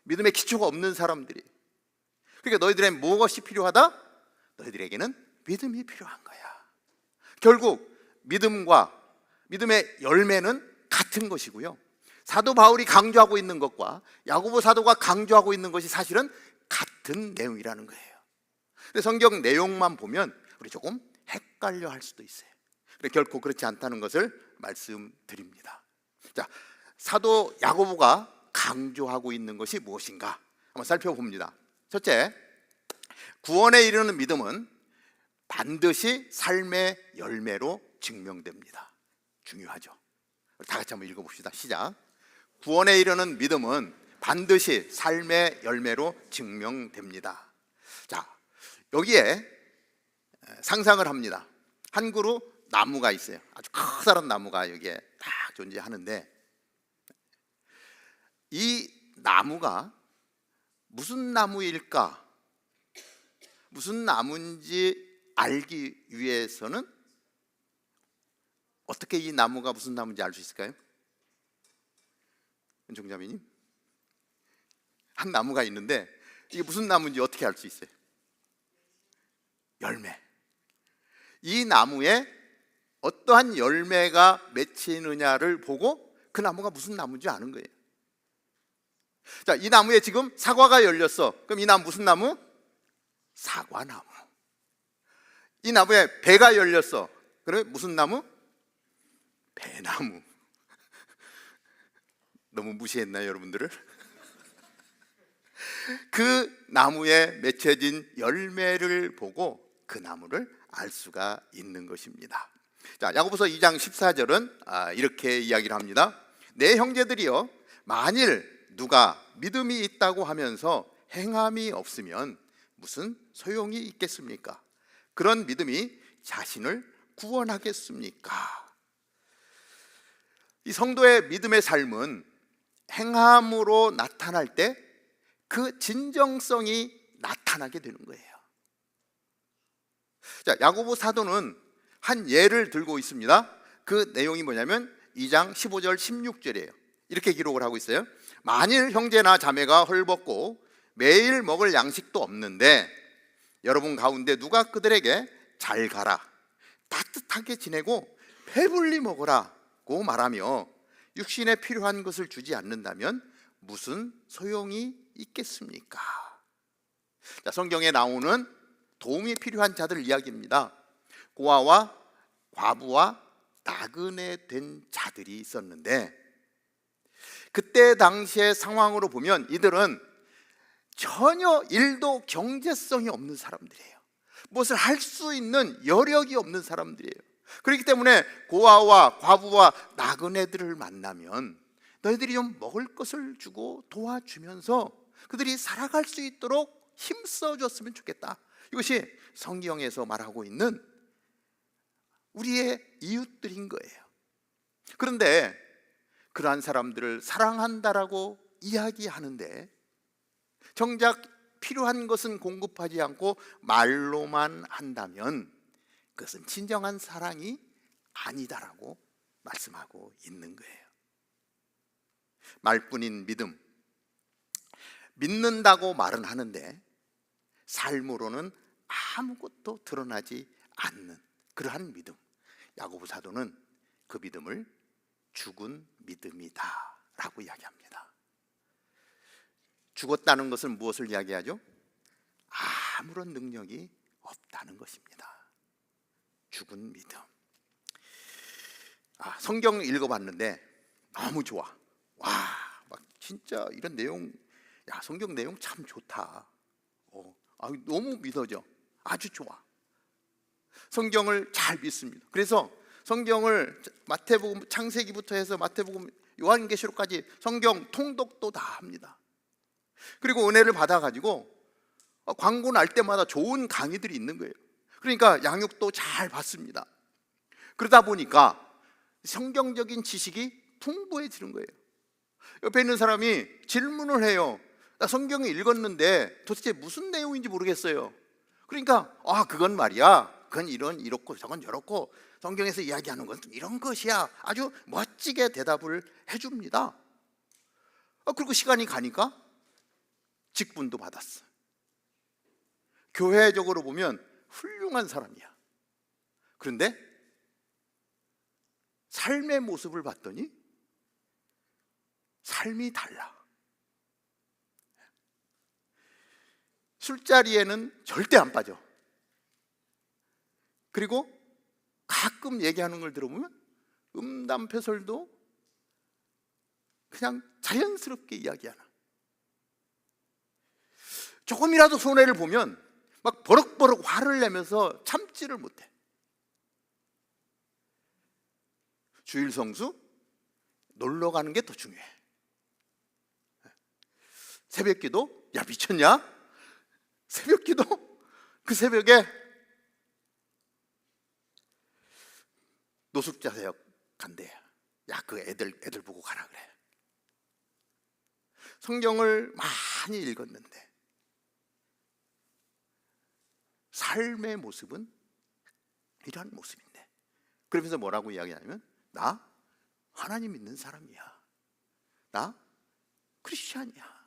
믿음의 기초가 없는 사람들이, 그러니까 너희들에게 무엇이 필요하다? 너희들에게는 믿음이 필요한 거야. 결국 믿음과 믿음의 열매는 같은 것이고요, 사도 바울이 강조하고 있는 것과 야고보 사도가 강조하고 있는 것이 사실은 같은 내용이라는 거예요. 근데 성경 내용만 보면 우리 조금 헷갈려 할 수도 있어요. 결코 그렇지 않다는 것을 말씀드립니다. 자, 사도 야고보가 강조하고 있는 것이 무엇인가 한번 살펴봅니다. 첫째, 구원에 이르는 믿음은 반드시 삶의 열매로 증명됩니다. 중요하죠. 다 같이 한번 읽어봅시다. 시작. 구원에 이르는 믿음은 반드시 삶의 열매로 증명됩니다. 자, 여기에 상상을 합니다. 한 그루 나무가 있어요. 아주 커다란 나무가 여기에 딱 존재하는데 이 나무가 무슨 나무일까? 무슨 나무인지 알기 위해서는 어떻게 이 나무가 무슨 나무인지 알 수 있을까요? 은총자매님, 한 나무가 있는데 이게 무슨 나무인지 어떻게 알 수 있어요? 열매. 이 나무에 어떠한 열매가 맺히느냐를 보고 그 나무가 무슨 나무인지 아는 거예요. 자, 이 나무에 지금 사과가 열렸어. 그럼 이 나무 무슨 나무? 사과나무. 이 나무에 배가 열렸어. 그럼 무슨 나무? 배나무. 너무 무시했나요, 여러분들을? 그 나무에 맺혀진 열매를 보고 그 나무를 알 수가 있는 것입니다. 자, 야고보서 2장 14절은 이렇게 이야기를 합니다. 내 형제들이여, 만일 누가 믿음이 있다고 하면서 행함이 없으면 무슨 소용이 있겠습니까? 그런 믿음이 자신을 구원하겠습니까? 이 성도의 믿음의 삶은 행함으로 나타날 때 그 진정성이 나타나게 되는 거예요. 자, 야고보 사도는 한 예를 들고 있습니다. 그 내용이 뭐냐면 2장 15절 16절이에요. 이렇게 기록을 하고 있어요. 만일 형제나 자매가 헐벗고 매일 먹을 양식도 없는데 여러분 가운데 누가 그들에게 잘 가라, 따뜻하게 지내고 배불리 먹으라고 말하며 육신에 필요한 것을 주지 않는다면 무슨 소용이 있겠습니까? 자, 성경에 나오는 도움이 필요한 자들 이야기입니다. 고아와 과부와 나그네 된 자들이 있었는데 그때 당시의 상황으로 보면 이들은 전혀 일도 경제성이 없는 사람들이에요. 무엇을 할 수 있는 여력이 없는 사람들이에요. 그렇기 때문에 고아와 과부와 나그네들을 만나면 너희들이 좀 먹을 것을 주고 도와주면서 그들이 살아갈 수 있도록 힘써줬으면 좋겠다. 이것이 성경에서 말하고 있는 우리의 이웃들인 거예요. 그런데 그러한 사람들을 사랑한다라고 이야기하는데 정작 필요한 것은 공급하지 않고 말로만 한다면 그것은 진정한 사랑이 아니다라고 말씀하고 있는 거예요. 말뿐인 믿음, 믿는다고 말은 하는데 삶으로는 아무것도 드러나지 않는 그러한 믿음. 야고보 사도는 그 믿음을 죽은 믿음이다 라고 이야기합니다. 죽었다는 것은 무엇을 이야기하죠? 아무런 능력이 없다는 것입니다. 죽은 믿음. 성경 읽어봤는데 너무 좋아. 와, 막 진짜 이런 내용, 야, 성경 내용 참 좋다. 너무 믿어져. 아주 좋아. 성경을 잘 믿습니다. 그래서 성경을 마태복음, 창세기부터 해서 마태복음, 요한계시록까지 성경 통독도 다 합니다. 그리고 은혜를 받아가지고 광고 날 때마다 좋은 강의들이 있는 거예요. 그러니까 양육도 잘 받습니다. 그러다 보니까 성경적인 지식이 풍부해지는 거예요. 옆에 있는 사람이 질문을 해요. 나 성경을 읽었는데 도대체 무슨 내용인지 모르겠어요. 그러니까 그건 말이야, 그건 이렇고 저건 저렇고 성경에서 이야기하는 건 이런 것이야. 아주 멋지게 대답을 해줍니다. 그리고 시간이 가니까 직분도 받았어. 교회적으로 보면 훌륭한 사람이야. 그런데 삶의 모습을 봤더니 삶이 달라. 술자리에는 절대 안 빠져. 그리고 가끔 얘기하는 걸 들어보면 음담패설도 그냥 자연스럽게 이야기하나. 조금이라도 손해를 보면 막 버럭버럭 화를 내면서 참지를 못해. 주일 성수 놀러 가는 게 더 중요해. 새벽 기도? 야, 미쳤냐? 새벽 기도? 그 새벽에 노숙자 사역 간대. 야, 그 애들 보고 가라 그래. 성경을 많이 읽었는데 삶의 모습은 이러한 모습인데, 그러면서 뭐라고 이야기하냐면 나 하나님 믿는 사람이야. 나 크리스찬이야.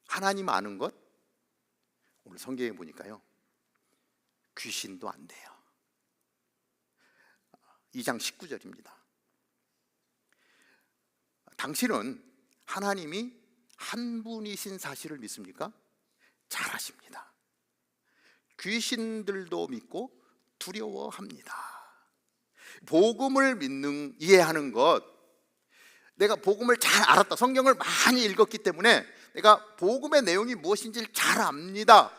하나님 아는 것, 오늘 성경에 보니까요, 귀신도 안 돼요. 2장 19절입니다. 당신은 하나님이 한 분이신 사실을 믿습니까? 잘 아십니다. 귀신들도 믿고 두려워합니다. 복음을 이해하는 것, 내가 복음을 잘 알았다, 성경을 많이 읽었기 때문에 내가 복음의 내용이 무엇인지를 잘 압니다.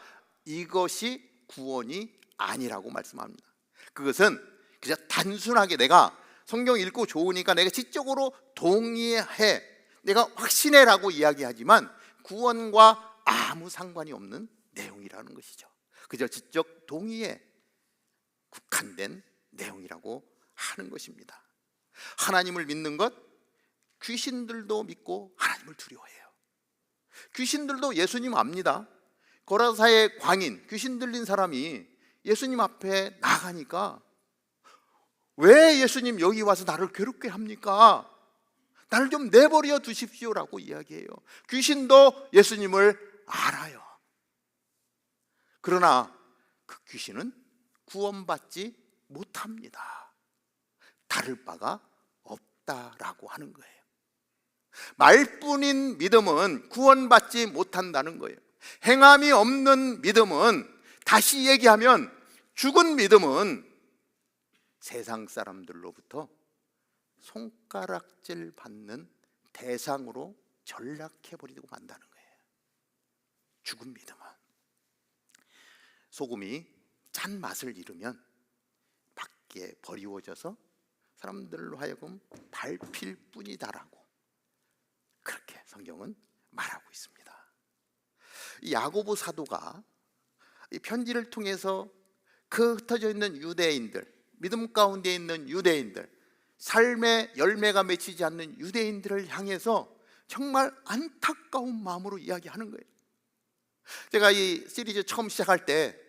이것이 구원이 아니라고 말씀합니다. 그것은 그냥 단순하게 내가 성경 읽고 좋으니까 내가 지적으로 동의해, 내가 확신해라고 이야기하지만 구원과 아무 상관이 없는 내용이라는 것이죠. 그저 지적 동의에 국한된 내용이라고 하는 것입니다. 하나님을 믿는 것, 귀신들도 믿고 하나님을 두려워해요. 귀신들도 예수님 압니다. 거라사의 광인, 귀신 들린 사람이 예수님 앞에 나가니까 왜 예수님 여기 와서 나를 괴롭게 합니까? 나를 좀 내버려 두십시오라고 이야기해요. 귀신도 예수님을 알아요. 그러나 그 귀신은 구원받지 못합니다. 다를 바가 없다라고 하는 거예요. 말뿐인 믿음은 구원받지 못한다는 거예요. 행함이 없는 믿음은, 다시 얘기하면 죽은 믿음은 세상 사람들로부터 손가락질 받는 대상으로 전락해버리고 만다는 거예요. 죽은 믿음은 소금이 짠 맛을 잃으면 밖에 버리워져서 사람들로 하여금 밟힐 뿐이다라고, 그렇게 성경은 말하고 있습니다. 이 야고보 사도가 이 편지를 통해서 그 흩어져 있는 유대인들, 믿음 가운데 있는 유대인들, 삶의 열매가 맺히지 않는 유대인들을 향해서 정말 안타까운 마음으로 이야기하는 거예요. 제가 이 시리즈 처음 시작할 때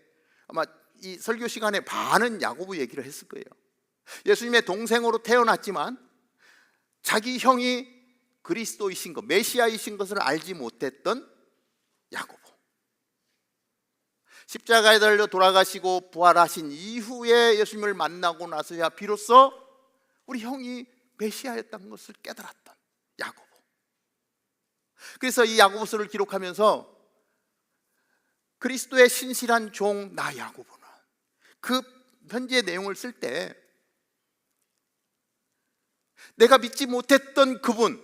아마 이 설교 시간에 반은 야고보 얘기를 했을 거예요. 예수님의 동생으로 태어났지만 자기 형이 그리스도이신 것, 메시아이신 것을 알지 못했던 야고보, 십자가에 달려 돌아가시고 부활하신 이후에 예수님을 만나고 나서야 비로소 우리 형이 메시아였다는 것을 깨달았던 야고보. 그래서 이 야고보서를 기록하면서 그리스도의 신실한 종 나 야고보는 그 편지의 내용을 쓸 때 내가 믿지 못했던 그분,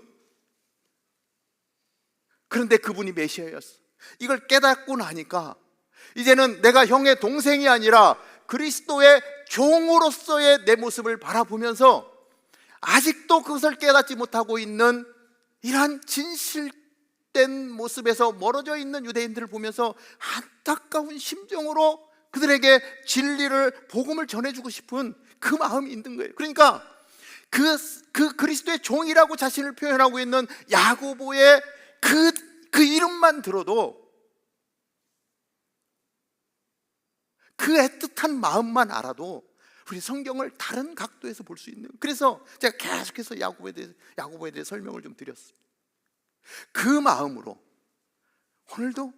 그런데 그분이 메시아였어. 이걸 깨닫고 나니까 이제는 내가 형의 동생이 아니라 그리스도의 종으로서의 내 모습을 바라보면서 아직도 그것을 깨닫지 못하고 있는 이러한 진실된 모습에서 멀어져 있는 유대인들을 보면서 안타까운 심정으로 그들에게 진리를, 복음을 전해주고 싶은 그 마음이 있는 거예요. 그러니까 그 그리스도의 종이라고 자신을 표현하고 있는 야고보의 그 이름만 들어도 그 애틋한 마음만 알아도 우리 성경을 다른 각도에서 볼 수 있는, 그래서 제가 계속해서 야고보에 대해 설명을 좀 드렸어요. 그 마음으로 오늘도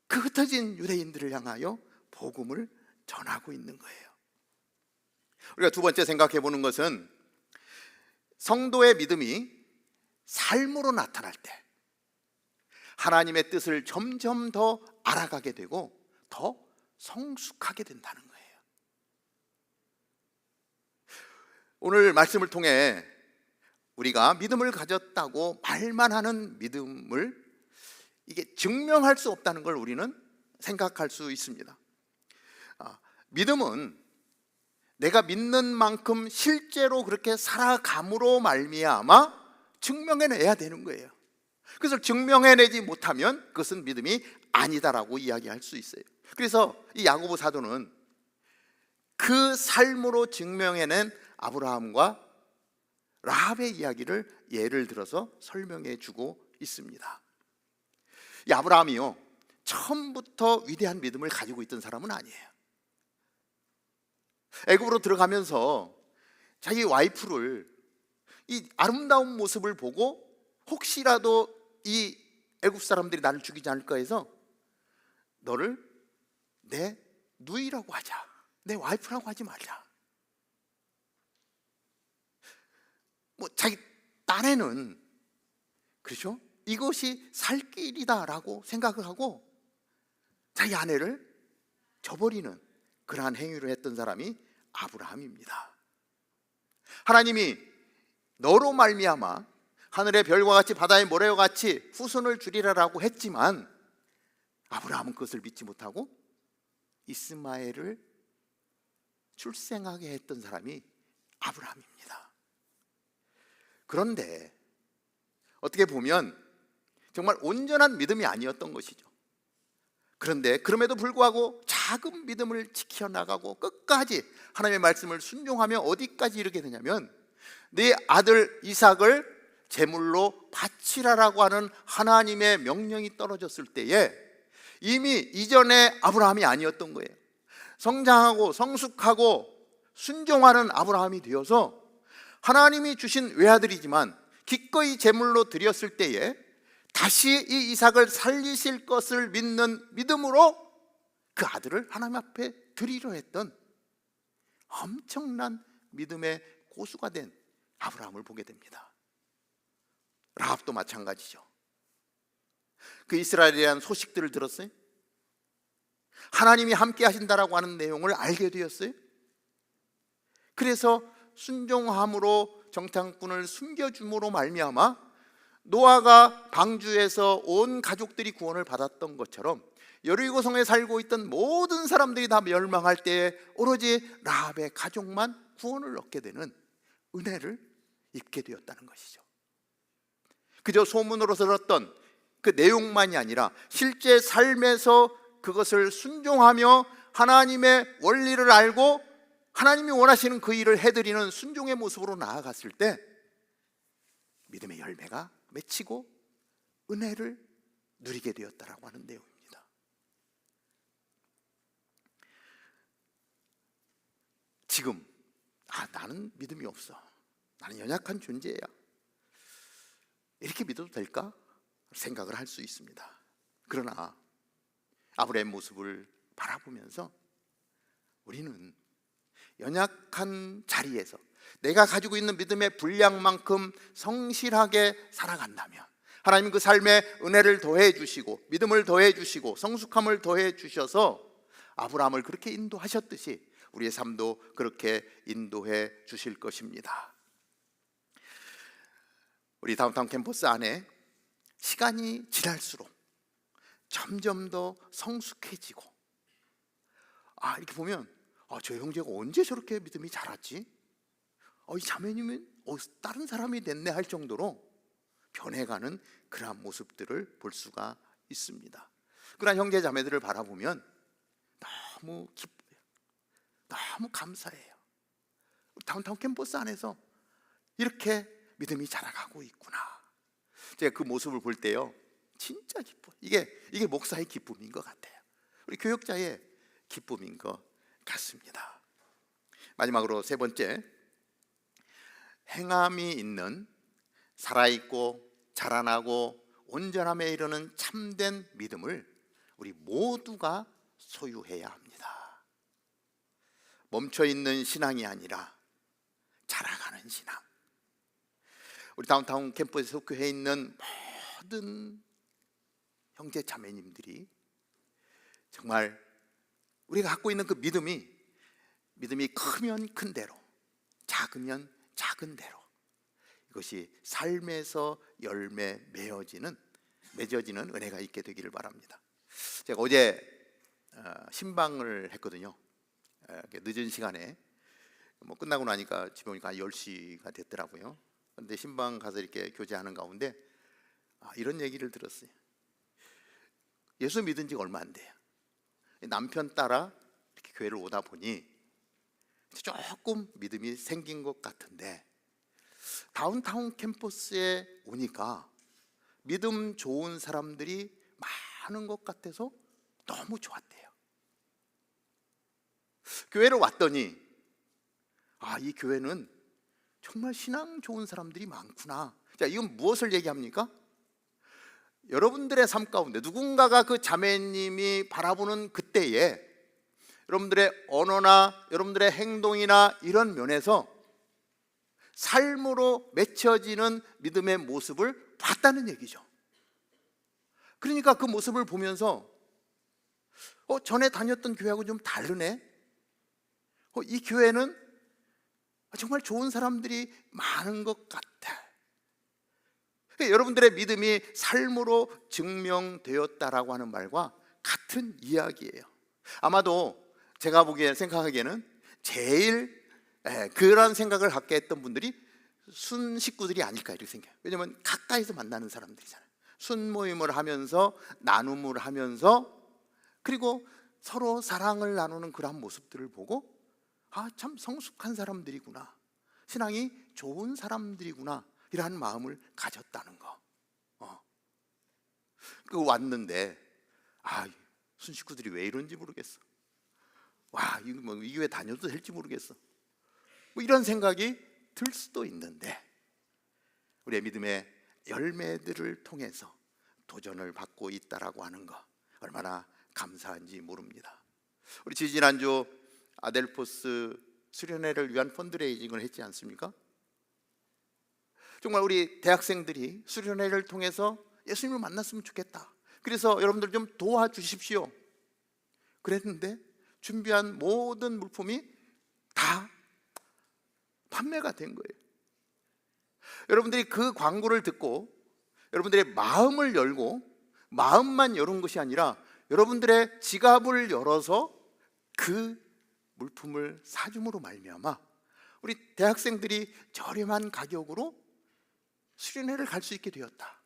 그 흩어진 유대인들을 향하여 복음을 전하고 있는 거예요. 우리가 두 번째 생각해 보는 것은 성도의 믿음이 삶으로 나타날 때 하나님의 뜻을 점점 더 알아가게 되고 더 성숙하게 된다는 거예요. 오늘 말씀을 통해 우리가 믿음을 가졌다고 말만 하는 믿음을 이게 증명할 수 없다는 걸 우리는 생각할 수 있습니다. 믿음은 내가 믿는 만큼 실제로 그렇게 살아감으로 말미암아 증명해내야 되는 거예요. 그래서 증명해내지 못하면 그것은 믿음이 아니다라고 이야기할 수 있어요. 그래서 이 야고보 사도는 그 삶으로 증명해낸 아브라함과 라합의 이야기를 예를 들어서 설명해 주고 있습니다. 이 아브라함이요, 처음부터 위대한 믿음을 가지고 있던 사람은 아니에요. 애굽으로 들어가면서 자기 와이프를 이 아름다운 모습을 보고 혹시라도 이 애굽 사람들이 나를 죽이지 않을까 해서 너를 내 누이라고 하자, 내 와이프라고 하지 말자. 뭐 자기 딴에는 그렇죠? 이것이 살 길이다라고 생각을 하고 자기 아내를 저버리는 그러한 행위를 했던 사람이 아브라함입니다. 하나님이 너로 말미암아 하늘의 별과 같이 바다의 모래와 같이 후손을 주리라라고 했지만 아브라함은 그것을 믿지 못하고 이스마엘을 출생하게 했던 사람이 아브라함입니다. 그런데 어떻게 보면 정말 온전한 믿음이 아니었던 것이죠. 그런데 그럼에도 불구하고 작은 믿음을 지켜나가고 끝까지 하나님의 말씀을 순종하며 어디까지 이르게 되냐면 네 아들 이삭을 제물로 바치라라고 하는 하나님의 명령이 떨어졌을 때에 이미 이전에 아브라함이 아니었던 거예요. 성장하고 성숙하고 순종하는 아브라함이 되어서 하나님이 주신 외아들이지만 기꺼이 제물로 드렸을 때에 다시 이 이삭을 살리실 것을 믿는 믿음으로 그 아들을 하나님 앞에 드리려 했던 엄청난 믿음의 고수가 된 아브라함을 보게 됩니다. 라합도 마찬가지죠. 그 이스라엘에 대한 소식들을 들었어요? 하나님이 함께 하신다라고 하는 내용을 알게 되었어요? 그래서 순종함으로 정탐꾼을 숨겨줌으로 말미암아 노아가 방주에서 온 가족들이 구원을 받았던 것처럼 여리고성에 살고 있던 모든 사람들이 다 멸망할 때에 오로지 라합의 가족만 구원을 얻게 되는 은혜를 입게 되었다는 것이죠. 그저 소문으로 들었던 그 내용만이 아니라 실제 삶에서 그것을 순종하며 하나님의 원리를 알고 하나님이 원하시는 그 일을 해드리는 순종의 모습으로 나아갔을 때 믿음의 열매가 맺히고 은혜를 누리게 되었다라고 하는 내용입니다. 지금 나는 믿음이 없어, 나는 연약한 존재야, 이렇게 믿어도 될까? 생각을 할 수 있습니다. 그러나 아브라함의 모습을 바라보면서 우리는 연약한 자리에서 내가 가지고 있는 믿음의 분량만큼 성실하게 살아간다면 하나님 그 삶에 은혜를 더해 주시고 믿음을 더해 주시고 성숙함을 더해 주셔서 아브라함을 그렇게 인도하셨듯이 우리의 삶도 그렇게 인도해 주실 것입니다. 우리 다운타운 캠퍼스 안에 시간이 지날수록 점점 더 성숙해지고 이렇게 보면 저 형제가 언제 저렇게 믿음이 자랐지? 이 자매님은 다른 사람이 됐네 할 정도로 변해가는 그러한 모습들을 볼 수가 있습니다. 그러나 형제 자매들을 바라보면 너무 기뻐요. 너무 감사해요. 다운타운 캠퍼스 안에서 이렇게 믿음이 자라가고 있구나. 제가 그 모습을 볼 때요 진짜 기뻐요. 이게 목사의 기쁨인 것 같아요. 우리 교역자의 기쁨인 것 같습니다. 마지막으로 세 번째, 행함이 있는 살아있고 자라나고 온전함에 이르는 참된 믿음을 우리 모두가 소유해야 합니다. 멈춰있는 신앙이 아니라 자라가는 신앙. 우리 다운타운 캠퍼스에 속해 있는 모든 형제 자매님들이 정말 우리가 갖고 있는 그 믿음이 크면 큰 대로, 작으면 작은 대로 이것이 삶에서 열매 맺어지는 은혜가 있게 되기를 바랍니다. 제가 어제 신방을 했거든요. 늦은 시간에 끝나고 나니까 집에 오니까 10시가 됐더라고요. 그런데 신방 가서 이렇게 교제하는 가운데 이런 얘기를 들었어요. 예수 믿은 지가 얼마 안 돼요. 남편 따라 이렇게 교회를 오다 보니 조금 믿음이 생긴 것 같은데 다운타운 캠퍼스에 오니까 믿음 좋은 사람들이 많은 것 같아서 너무 좋았대요. 교회를 왔더니 이 교회는 정말 신앙 좋은 사람들이 많구나. 자, 이건 무엇을 얘기합니까? 여러분들의 삶 가운데 누군가가 그 자매님이 바라보는 그때에 여러분들의 언어나 여러분들의 행동이나 이런 면에서 삶으로 맺혀지는 믿음의 모습을 봤다는 얘기죠. 그러니까 그 모습을 보면서 전에 다녔던 교회하고 좀 다르네. 이 교회는 정말 좋은 사람들이 많은 것 같아. 여러분들의 믿음이 삶으로 증명되었다라고 하는 말과 같은 이야기예요. 아마도 제가 생각하기에는 제일 그런 생각을 갖게 했던 분들이 순 식구들이 아닐까 이렇게 생각해요. 왜냐하면 가까이서 만나는 사람들이잖아요. 순모임을 하면서 나눔을 하면서 그리고 서로 사랑을 나누는 그런 모습들을 보고 참 성숙한 사람들이구나, 신앙이 좋은 사람들이구나 이라는 마음을 가졌다는 거. 왔는데 순 식구들이 왜 이런지 모르겠어. 와, 이거 뭐 이 교회 다녀도 될지 모르겠어. 뭐 이런 생각이 들 수도 있는데 우리의 믿음의 열매들을 통해서 도전을 받고 있다라고 하는 거 얼마나 감사한지 모릅니다. 우리 지난주 아델포스 수련회를 위한 펀드레이징을 했지 않습니까? 정말 우리 대학생들이 수련회를 통해서 예수님을 만났으면 좋겠다. 그래서 여러분들 좀 도와주십시오. 그랬는데 준비한 모든 물품이 다 판매가 된 거예요. 여러분들이 그 광고를 듣고 여러분들의 마음을 열고 마음만 열은 것이 아니라 여러분들의 지갑을 열어서 그 물품을 사줌으로 말미암아 우리 대학생들이 저렴한 가격으로 수련회를 갈 수 있게 되었다.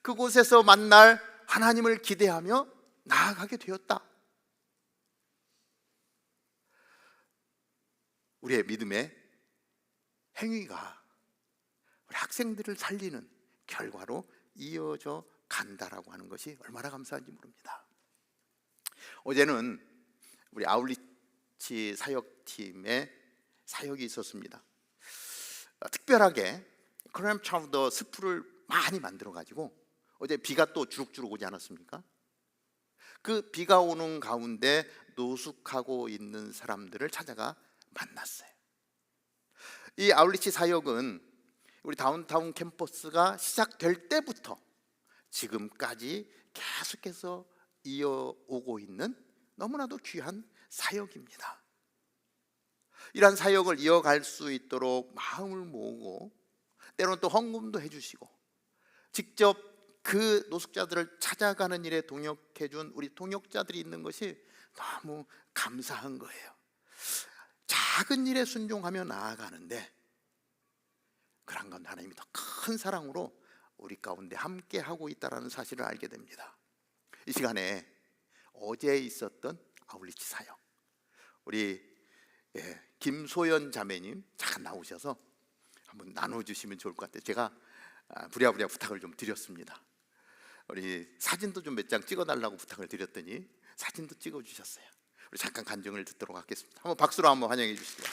그곳에서 만날 하나님을 기대하며 나아가게 되었다. 우리의 믿음의 행위가 우리 학생들을 살리는 결과로 이어져 간다라고 하는 것이 얼마나 감사한지 모릅니다. 어제는 우리 아울리치 사역팀의 사역이 있었습니다. 특별하게 크램 차우더 스프를 많이 만들어 가지고 어제 비가 또 주룩주룩 오지 않았습니까? 그 비가 오는 가운데 노숙하고 있는 사람들을 찾아가 만났어요. 이 아울리치 사역은 우리 다운타운 캠퍼스가 시작될 때부터 지금까지 계속해서 이어오고 있는 너무나도 귀한 사역입니다. 이러한 사역을 이어갈 수 있도록 마음을 모으고 때로는 또 헌금도 해주시고 직접 그 노숙자들을 찾아가는 일에 동역해준 우리 동역자들이 있는 것이 너무 감사한 거예요. 작은 일에 순종하며 나아가는데 그런 건 하나님이 더 큰 사랑으로 우리 가운데 함께 하고 있다는 사실을 알게 됩니다. 이 시간에 어제 있었던 아울리치 사역 우리 김소연 자매님 잠깐 나오셔서 한번 나눠주시면 좋을 것 같아요. 제가 부랴부랴 부탁을 좀 드렸습니다. 우리 사진도 좀 몇 장 찍어달라고 부탁을 드렸더니 사진도 찍어주셨어요. 우리 잠깐 간증을 듣도록 하겠습니다. 한번 박수로 한번 환영해 주시죠.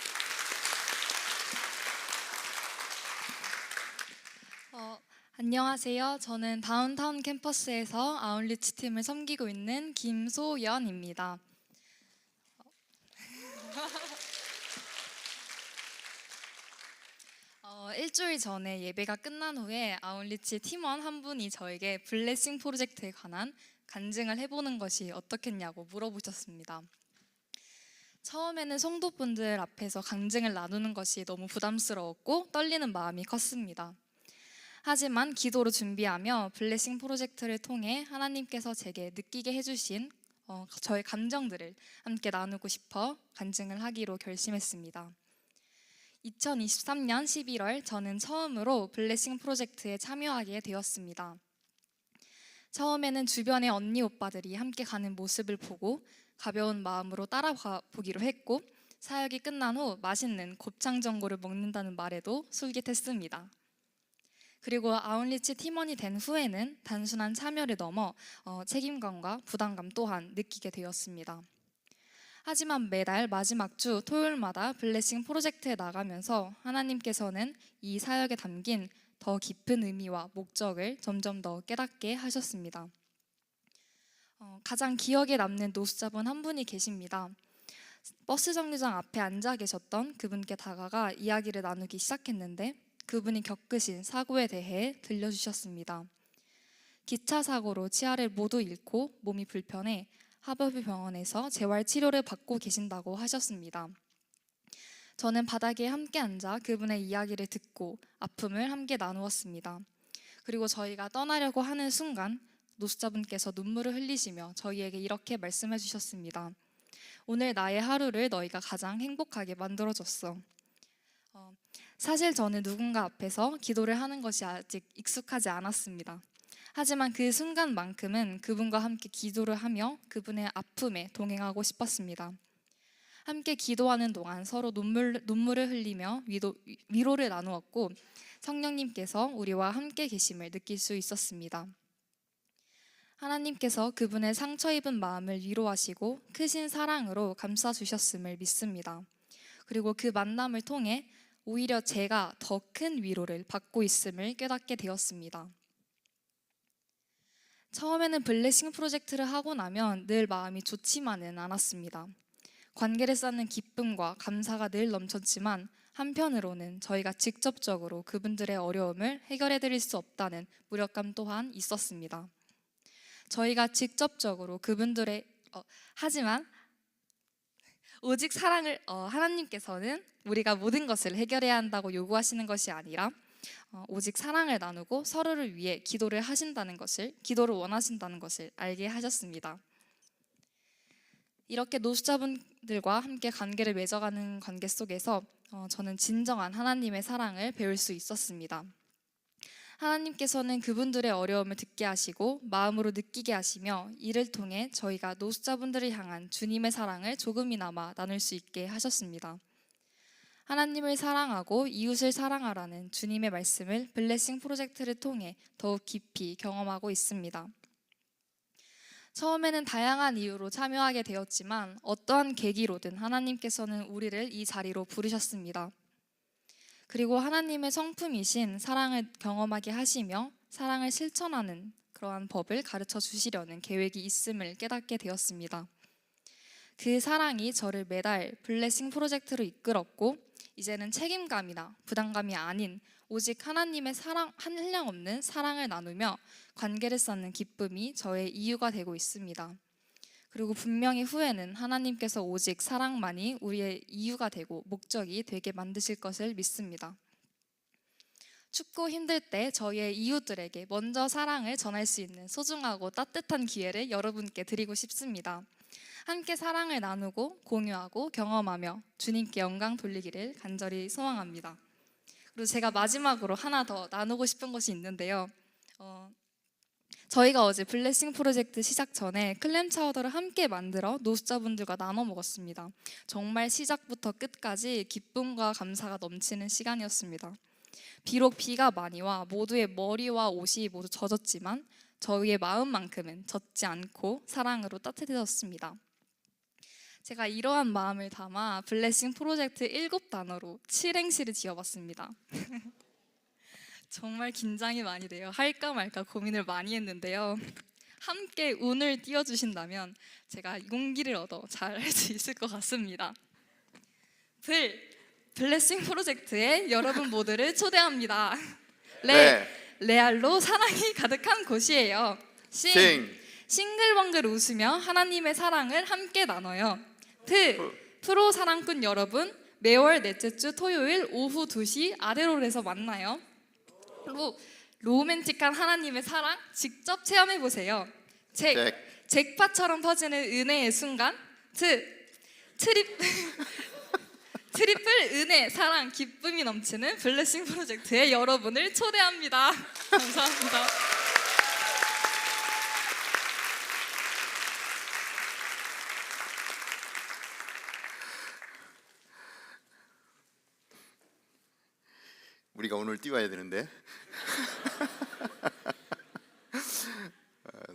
안녕하세요. 저는 다운타운 캠퍼스에서 아울리치 팀을 섬기고 있는 김소연입니다. 일주일 전에 예배가 끝난 후에 아울리치 팀원 한 분이 저에게 블레싱 프로젝트에 관한 간증을 해보는 것이 어떻겠냐고 물어보셨습니다. 처음에는 성도분들 앞에서 간증을 나누는 것이 너무 부담스러웠고 떨리는 마음이 컸습니다. 하지만 기도로 준비하며 블레싱 프로젝트를 통해 하나님께서 제게 느끼게 해주신 저의 감정들을 함께 나누고 싶어 간증을 하기로 결심했습니다. 2023년 11월 저는 처음으로 블레싱 프로젝트에 참여하게 되었습니다. 처음에는 주변의 언니 오빠들이 함께 가는 모습을 보고 가벼운 마음으로 따라가 보기로 했고 사역이 끝난 후 맛있는 곱창 전골을 먹는다는 말에도 솔깃했습니다. 그리고 아울리치 팀원이 된 후에는 단순한 참여를 넘어 책임감과 부담감 또한 느끼게 되었습니다. 하지만 매달 마지막 주 토요일마다 블레싱 프로젝트에 나가면서 하나님께서는 이 사역에 담긴 더 깊은 의미와 목적을 점점 더 깨닫게 하셨습니다. 가장 기억에 남는 노숙자분 한 분이 계십니다. 버스 정류장 앞에 앉아 계셨던 그분께 다가가 이야기를 나누기 시작했는데 그분이 겪으신 사고에 대해 들려주셨습니다. 기차 사고로 치아를 모두 잃고 몸이 불편해 하버드 병원에서 재활 치료를 받고 계신다고 하셨습니다. 저는 바닥에 함께 앉아 그분의 이야기를 듣고 아픔을 함께 나누었습니다. 그리고 저희가 떠나려고 하는 순간 노숙자분께서 눈물을 흘리시며 저희에게 이렇게 말씀해 주셨습니다. 오늘 나의 하루를 너희가 가장 행복하게 만들어줬어. 사실 저는 누군가 앞에서 기도를 하는 것이 아직 익숙하지 않았습니다. 하지만 그 순간만큼은 그분과 함께 기도를 하며 그분의 아픔에 동행하고 싶었습니다. 함께 기도하는 동안 서로 눈물을 흘리며 위로를 나누었고 성령님께서 우리와 함께 계심을 느낄 수 있었습니다. 하나님께서 그분의 상처 입은 마음을 위로하시고 크신 사랑으로 감싸 주셨음을 믿습니다. 그리고 그 만남을 통해 오히려 제가 더 큰 위로를 받고 있음을 깨닫게 되었습니다. 처음에는 블레싱 프로젝트를 하고 나면 늘 마음이 좋지만은 않았습니다. 관계를 쌓는 기쁨과 감사가 늘 넘쳤지만 한편으로는 저희가 직접적으로 그분들의 어려움을 해결해 드릴 수 없다는 무력감 또한 있었습니다. 저희가 직접적으로 그분들의 하지만 오직 사랑을 하나님께서는 우리가 모든 것을 해결해야 한다고 요구하시는 것이 아니라 오직 사랑을 나누고 서로를 위해 기도를 원하신다는 것을 알게 하셨습니다. 이렇게 노숙자분들과 함께 관계를 맺어가는 관계 속에서 저는 진정한 하나님의 사랑을 배울 수 있었습니다. 하나님께서는 그분들의 어려움을 듣게 하시고 마음으로 느끼게 하시며 이를 통해 저희가 노숙자분들을 향한 주님의 사랑을 조금이나마 나눌 수 있게 하셨습니다. 하나님을 사랑하고 이웃을 사랑하라는 주님의 말씀을 블레싱 프로젝트를 통해 더욱 깊이 경험하고 있습니다. 처음에는 다양한 이유로 참여하게 되었지만 어떠한 계기로든 하나님께서는 우리를 이 자리로 부르셨습니다. 그리고 하나님의 성품이신 사랑을 경험하게 하시며 사랑을 실천하는 그러한 법을 가르쳐 주시려는 계획이 있음을 깨닫게 되었습니다. 그 사랑이 저를 매달 블레싱 프로젝트로 이끌었고 이제는 책임감이나 부담감이 아닌 오직 하나님의 사랑 한량없는 사랑을 나누며 관계를 쌓는 기쁨이 저의 이유가 되고 있습니다. 그리고 분명히 후에는 하나님께서 오직 사랑만이 우리의 이유가 되고 목적이 되게 만드실 것을 믿습니다. 춥고 힘들 때 저희의 이웃들에게 먼저 사랑을 전할 수 있는 소중하고 따뜻한 기회를 여러분께 드리고 싶습니다. 함께 사랑을 나누고 공유하고 경험하며 주님께 영광 돌리기를 간절히 소망합니다. 그리고 제가 마지막으로 하나 더 나누고 싶은 것이 있는데요. 저희가 어제 블레싱 프로젝트 시작 전에 클램 차우더를 함께 만들어 노숙자분들과 나눠 먹었습니다. 정말 시작부터 끝까지 기쁨과 감사가 넘치는 시간이었습니다. 비록 비가 많이 와 모두의 머리와 옷이 모두 젖었지만 저희의 마음만큼은 젖지 않고 사랑으로 따뜻해졌습니다. 제가 이러한 마음을 담아 블레싱 프로젝트 7단어로 7행시를 지어봤습니다. 정말 긴장이 많이 돼요. 할까 말까 고민을 많이 했는데요. 함께 운을 띄워주신다면 제가 용기를 얻어 잘 할 수 있을 것 같습니다. 블레싱 프로젝트에 여러분 모두를 초대합니다. 레알로 사랑이 가득한 곳이에요. 싱글벙글 웃으며 하나님의 사랑을 함께 나눠요. 프로 사랑꾼 여러분, 매월 넷째 주 토요일 오후 2시 아데롤에서 만나요. 로맨틱한 하나님의 사랑 직접 체험해보세요. 잭팟처럼 터지는 은혜의 순간. 트리플 은혜, 사랑, 기쁨이 넘치는 블레싱 프로젝트에 여러분을 초대합니다. 감사합니다. 우리가 오늘 띄워야 되는데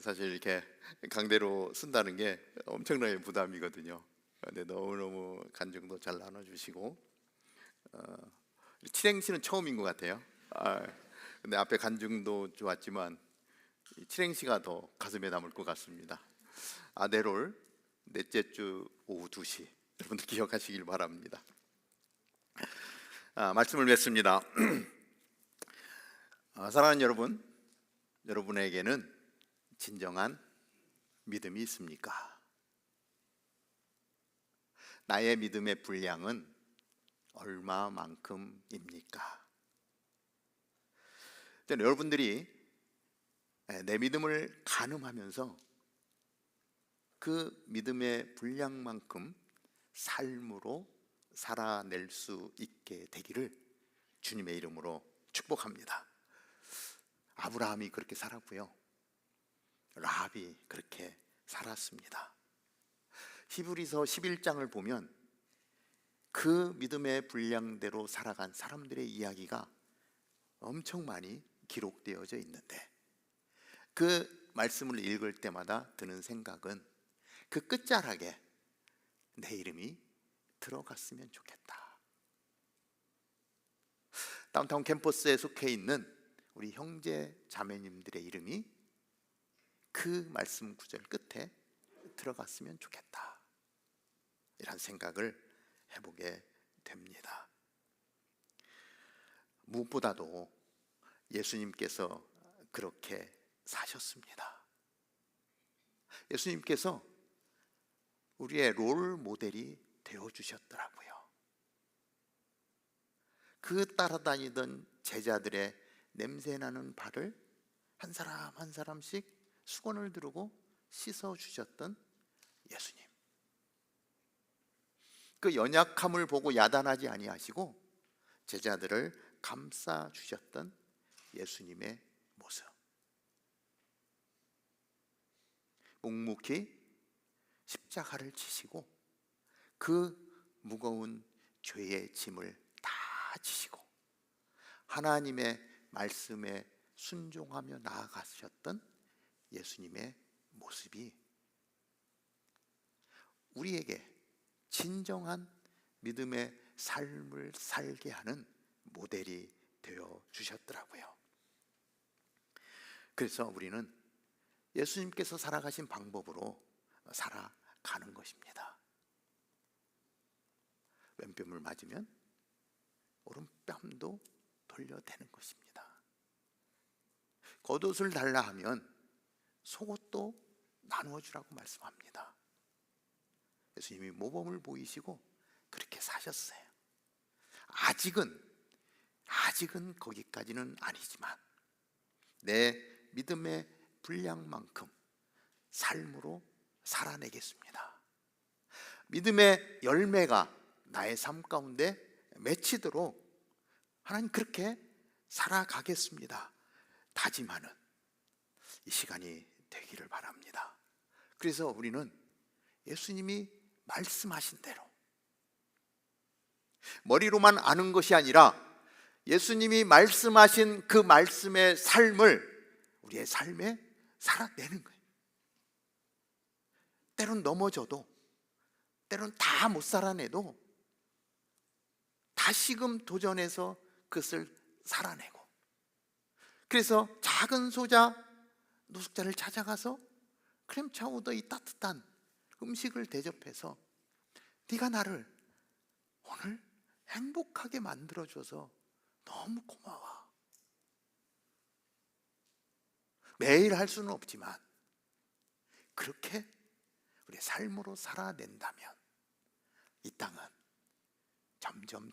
사실 이렇게 강대로 쓴다는 게 엄청나게 부담이거든요. 근데 너무너무 간증도 잘 나눠주시고 7행시는 처음인 것 같아요. 근데 앞에 간증도 좋았지만 7행시가 더 가슴에 남을 것 같습니다. 아데롤 넷째 주 오후 2시 여러분들 기억하시길 바랍니다. 말씀을 맺습니다. 사랑하는 여러분, 여러분에게는 진정한 믿음이 있습니까? 나의 믿음의 분량은 얼마만큼입니까? 여러분들이 내 믿음을 가늠하면서 그 믿음의 분량만큼 삶으로 살아낼 수 있게 되기를 주님의 이름으로 축복합니다. 아브라함이 그렇게 살았고요. 라합이 그렇게 살았습니다. 히브리서 11장을 보면 그 믿음의 분량대로 살아간 사람들의 이야기가 엄청 많이 기록되어져 있는데 그 말씀을 읽을 때마다 드는 생각은 그 끝자락에 내 이름이 들어갔으면 좋겠다. 다운타운 캠퍼스에 속해 있는 우리 형제 자매님들의 이름이 그 말씀 구절 끝에 들어갔으면 좋겠다, 이런 생각을 해보게 됩니다. 무엇보다도 예수님께서 그렇게 사셨습니다. 예수님께서 우리의 롤 모델이 되어주셨더라고요. 그 따라다니던 제자들의 냄새나는 발을 한 사람 한 사람씩 수건을 두르고 씻어주셨던 예수님. 그 연약함을 보고 야단하지 아니하시고 제자들을 감싸주셨던 예수님의 모습. 묵묵히 십자가를 지시고 그 무거운 죄의 짐을 다 지시고 하나님의 말씀에 순종하며 나아가셨던 예수님의 모습이 우리에게 진정한 믿음의 삶을 살게 하는 모델이 되어 주셨더라고요. 그래서 우리는 예수님께서 살아가신 방법으로 살아가는 것입니다. 왼뺨을 맞으면 오른뺨도 돌려대는 것입니다. 겉옷을 달라 하면 속옷도 나누어 주라고 말씀합니다. 예수님이 모범을 보이시고 그렇게 사셨어요. 아직은 거기까지는 아니지만 내 믿음의 분량만큼 삶으로 살아내겠습니다. 믿음의 열매가 나의 삶 가운데 맺히도록 하나님 그렇게 살아가겠습니다 다짐하는 이 시간이 되기를 바랍니다. 그래서 우리는 예수님이 말씀하신 대로 머리로만 아는 것이 아니라 예수님이 말씀하신 그 말씀의 삶을 우리의 삶에 살아내는 거예요. 때론 넘어져도, 때론 다 못 살아내도 다시금 도전해서 그것을 살아내고, 그래서 작은 소자 노숙자를 찾아가서 크렘 차우더 이 따뜻한 음식을 대접해서 네가 나를 오늘 행복하게 만들어줘서 너무 고마워. 매일 할 수는 없지만 그렇게 우리의 삶으로 살아낸다면 이 땅은 점점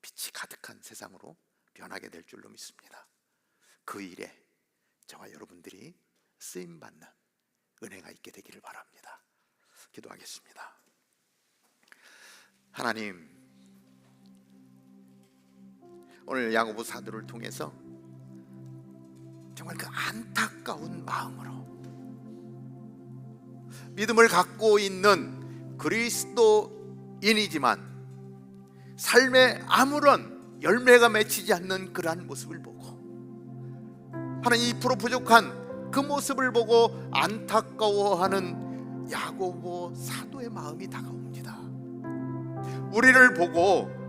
빛이 가득한 세상으로 변하게 될 줄로 믿습니다. 그 일에 저와 여러분들이 쓰임받는 은혜가 있게 되기를 바랍니다. 기도하겠습니다. 하나님, 오늘 야고보 사도를 통해서 정말 그 안타까운 마음으로 믿음을 갖고 있는 그리스도인이지만 삶에 아무런 열매가 맺히지 않는 그러한 모습을 보고 하나님 2% 부족한 그 모습을 보고 안타까워하는 야고보 사도의 마음이 다가옵니다. 우리를 보고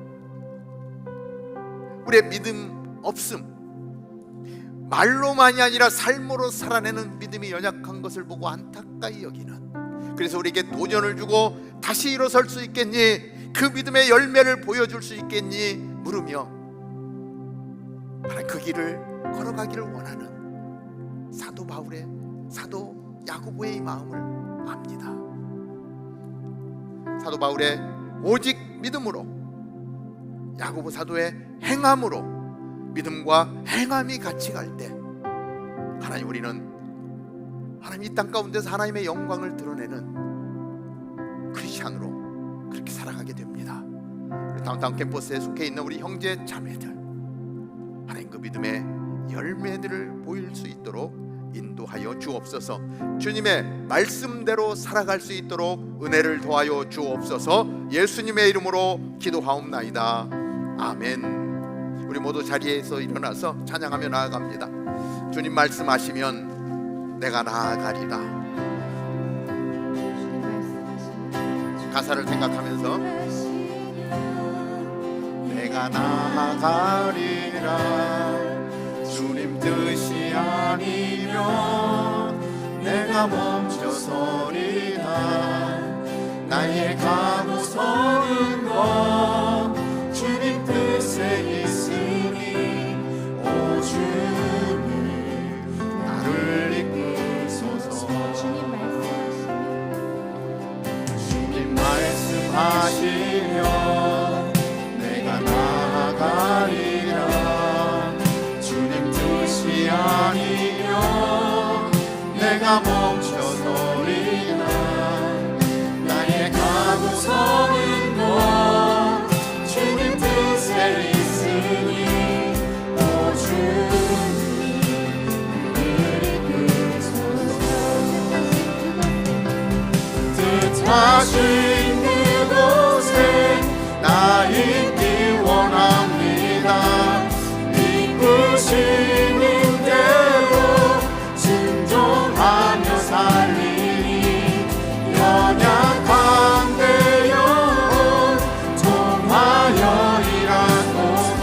우리의 믿음 없음, 말로만이 아니라 삶으로 살아내는 믿음이 연약한 것을 보고 안타까이 여기는, 그래서 우리에게 도전을 주고 다시 일어설 수 있겠니, 그 믿음의 열매를 보여줄 수 있겠니 물으며 하나님 그 길을 걸어가기를 원하는 사도 바울의, 사도 야고보의 마음을 압니다. 사도 바울의 오직 믿음으로, 야고보 사도의 행함으로, 믿음과 행함이 같이 갈 때 하나님, 우리는 하나님 이 땅 가운데서 하나님의 영광을 드러내는 크리스찬으로 그렇게 살아가게 됩니다. 다운타운 캠퍼스에 속해 있는 우리 형제 자매들, 하나님 그 믿음의 열매들을 보일 수 있도록 인도하여 주옵소서. 주님의 말씀대로 살아갈 수 있도록 은혜를 더하여 주옵소서. 예수님의 이름으로 기도하옵나이다. 아멘. 우리 모두 자리에서 일어나서 찬양하며 나아갑니다. 주님 말씀하시면 내가 나아가리라. 가사를 생각하면서 내가 나아가리라. 주님 뜻이 아니면 내가 멈춰서리라. 나의 가고 서는 것 주님 뜻에 있으니 오 주님 나를 이끄소서. 주님 말씀하시면 내가 나아가리라. 주님 뜻이 아니면 내가 멈춰서리라. 나의 가고 서는 것 주님 뜻에 있으니 오 주님 나를 이끄소서. 뜻하신 그곳에 나 있기 원합니다. 이끄시는 대로 순종하며 살리니 연약한 내 영혼 통하여 일하소서.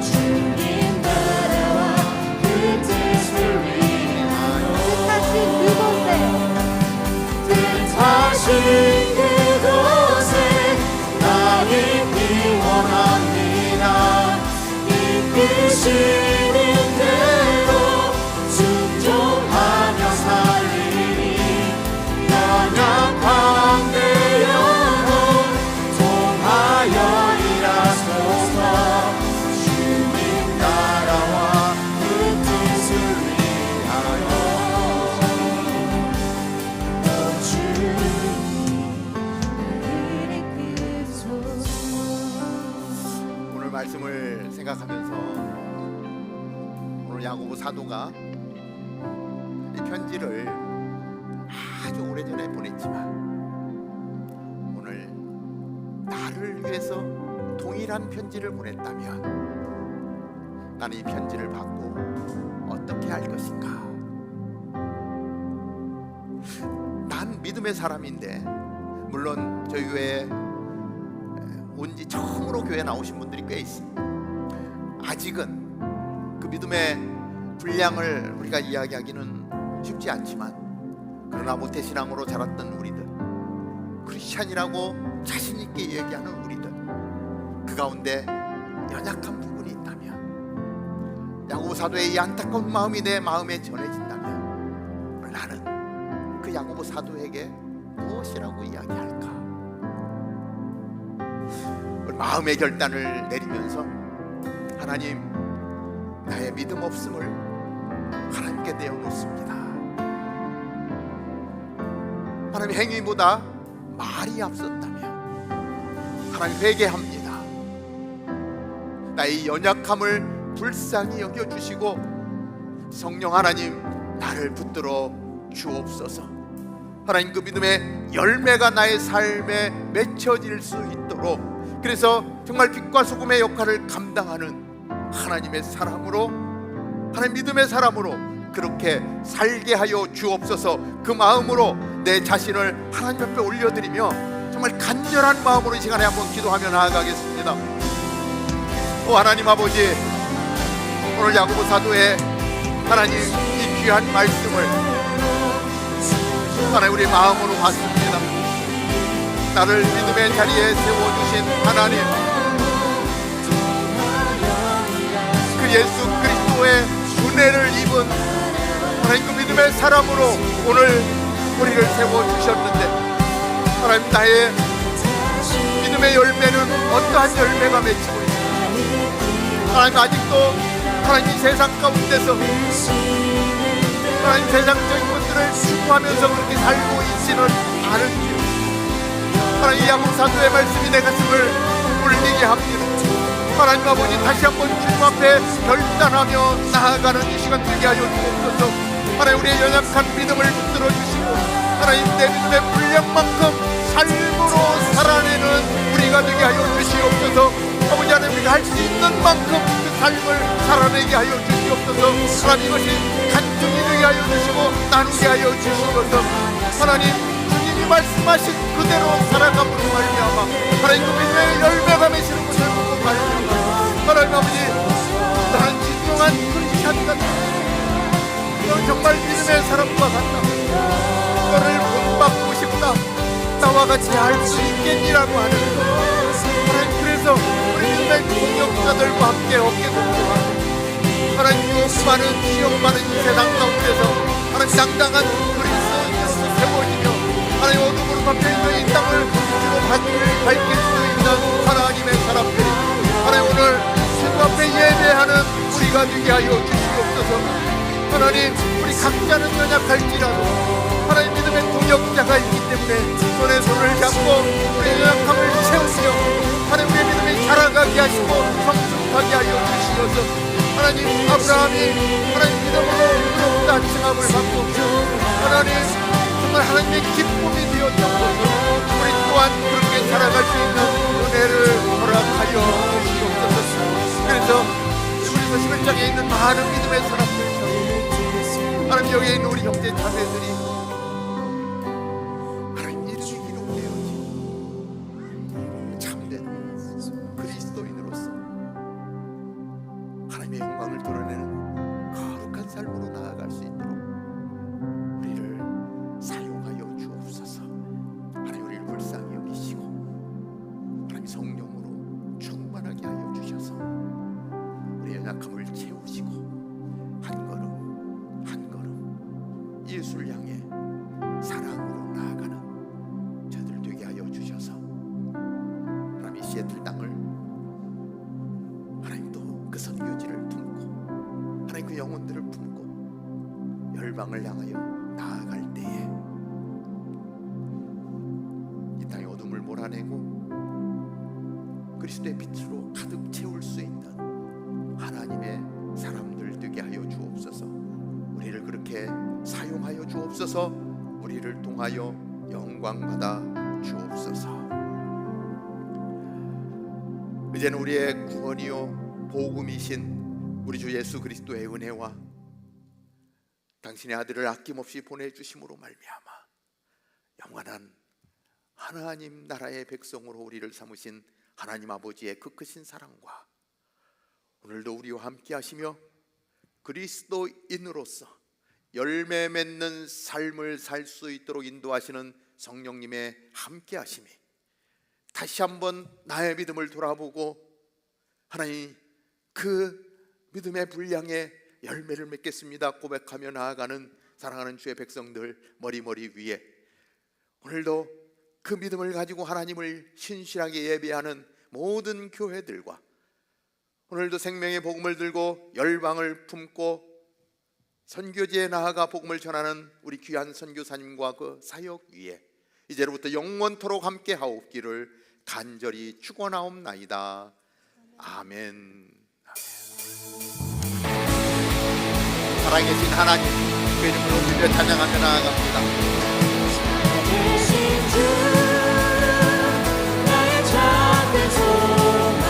주님 나라와 그 뜻을 위하여 뜻하신 그곳에 나 있기 원합니다. 이끄시는 대로 순종하며 살리니 연약한 내 영혼 통하여 일하소서. 주님 나라와 그 뜻을 위하여 오 주님 나를 이끄소서. 오늘 말씀을 생각하면서 오늘 야고보 사도가 이 편지를 아주 오래전에 보냈지만 오늘 나를 위해서 동일한 편지를 보냈다면 나는 이 편지를 받고 어떻게 할 것인가? 난 믿음의 사람인데 물론 저희 교회에 온 지 처음으로 교회 나오신 분들이 꽤 있습니다. 아직은 그 믿음의 분량을 우리가 이야기하기는 쉽지 않지만 그러나 모태신앙으로 자랐던 우리들, 크리스찬이라고 자신있게 얘기하는 우리들, 그 가운데 연약한 부분이 있다면 야고보 사도의 이 안타까운 마음이 내 마음에 전해진다면 나는 그 야고보 사도에게 무엇이라고 이야기할까? 마음의 결단을 내리면서 하나님, 나의 믿음 없음을 하나님께 내어놓습니다. 하나님, 행위보다 말이 앞섰다면 하나님 회개합니다. 나의 연약함을 불쌍히 여겨주시고 성령 하나님, 나를 붙들어 주옵소서. 하나님, 그 믿음의 열매가 나의 삶에 맺혀질 수 있도록, 그래서 정말 빛과 소금의 역할을 감당하는 하나님의 사람으로, 하나님 믿음의 사람으로 그렇게 살게 하여 주옵소서. 그 마음으로 내 자신을 하나님 앞에 올려드리며 정말 간절한 마음으로 이 시간에 한번 기도하며 나아가겠습니다. 오 하나님 아버지, 오늘 야고보 사도의 하나님 이 귀한 말씀을 하나님 우리 마음으로 받습니다. 나를 믿음의 자리에 세워주신 하나님, 그 예수 그리스도의 은혜를 입은 하나님 그 믿음의 사람으로 오늘 우리를 세워주셨는데, 하나님 나의 믿음의 열매는 어떠한 열매가 맺히고 있습니까? 하나님 아직도 하나님 이 세상 가운데서 하나님 세상적인 것들을 추구하면서 그렇게 살고 있지는 않은지, 하나님 야고보 사도의 말씀이 내 가슴을 울리게 합니다. 하나님 아버지, 다시 한번 주님 앞에 결단하며 나아가는 이 시간 되게 하여 주옵소서. 하나님 우리의 연약한 믿음을 붙들어 주시고 하나님 내 믿음의 분량만큼 삶으로 살아내는 우리가 되게 하여 주시옵소서. 아버지 하나님, 우리가 할 수 있는 만큼 삶을 살아내게 하여 주시옵소서. 하나님, 이것이 간증이 되게 하여 주시고 나누게 하여 주시옵소서. 하나님, 주님이 말씀하신 그대로 살아감으로 말미암아 하나님 그 믿음의 열매가 맺히는 것을 보고 말미암아 하나님 아버지, 나는 진정한 크리스찬 같다, 너는 정말 믿음의 사람과 같다, 너를 본받고 싶다, 나와 같이 할 수 있겠니라고 하는 하나님, 그래서 우리 믿음의 동역자들과 함께 어깨 동무하고 하나님, 수많은 시험 많은 이 세상 가운데서 하나님 당당한 그리스도인으로 세워지며 하나님 어둠으로 덮여있는 이 땅을 주로 밝힐 수 있는 하나님의 사람들이 하나님 오늘 주님 앞에 예배하는 우리가 되게 하여 주시옵소서. 하나님, 우리 각자는 연약할지라도 하나님 믿음의 동역자가 있기 때문에 손에 손을 잡고 우리 연약함을 채우시며 하나님 우리의 믿음이 자라가게 하시고 성숙하게 하여 주시옵소서. 하나님, 아브라함이 하나님 믿음으로 의롭다 칭함을 받고 하나님 정말 하나님의 기쁨이 되었던 우리 또한 그렇게 살아갈 수 있는 은혜를 허락하여 주시옵소서. 그래서 우리 11장에 있는 많은 믿음의 사람들, 하나님 여기에 있는 우리 형제 자매들이 하나님 이름이 기록되어진 참된 그리스도인으로서 하나님의 영광을 드러내는 거룩한 삶으로 나아갈 수 있도록 우리를 사용하여 주옵소서. 하나님, 우리를 불쌍히 여기시고 하나님 성령으로 충만하게 하여 주셔서 우리의 연약함을 채우시고 한 걸음 한 걸음 예수를 향해 사랑으로 나아가는 저들 되게 하여 주셔서 하나님 이 시애틀 땅을 하나님 또 그 선교지를 품고 하나님 그 영혼들을 품고 열방을 향하여 나아갈 때에 이 땅의 어둠을 몰아내고 그리스도의 빛으로 가득 채울 수 있는 하나님의 사람들 되게 하여 주옵소서. 우리를 그렇게 사용하여 주옵소서. 우리를 통하여 영광받아 주옵소서. 이제는 우리의 구원이요 복음이신 우리 주 예수 그리스도의 은혜와 당신의 아들을 아낌없이 보내주심으로 말미암아 영원한 하나님 나라의 백성으로 우리를 삼으신 하나님 아버지의 그 크신 사랑과 오늘도 우리와 함께 하시며 그리스도인으로서 열매 맺는 삶을 살 수 있도록 인도하시는 성령님의 함께 하심이 다시 한번 나의 믿음을 돌아보고 하나님 그 믿음의 분량의 열매를 맺겠습니다 고백하며 나아가는 사랑하는 주의 백성들 머리머리 위에 오늘도 그 믿음을 가지고 하나님을 신실하게 예배하는 모든 교회들과 오늘도 생명의 복음을 들고 열방을 품고 선교지에 나아가 복음을 전하는 우리 귀한 선교사님과 그 사역 위에 이제로부터 영원토록 함께 하옵기를 간절히 축원하옵나이다. 아멘. 살아계신 하나님, 그 이름을 높이며 찬양하며 나아갑니다. 나의 참된 소망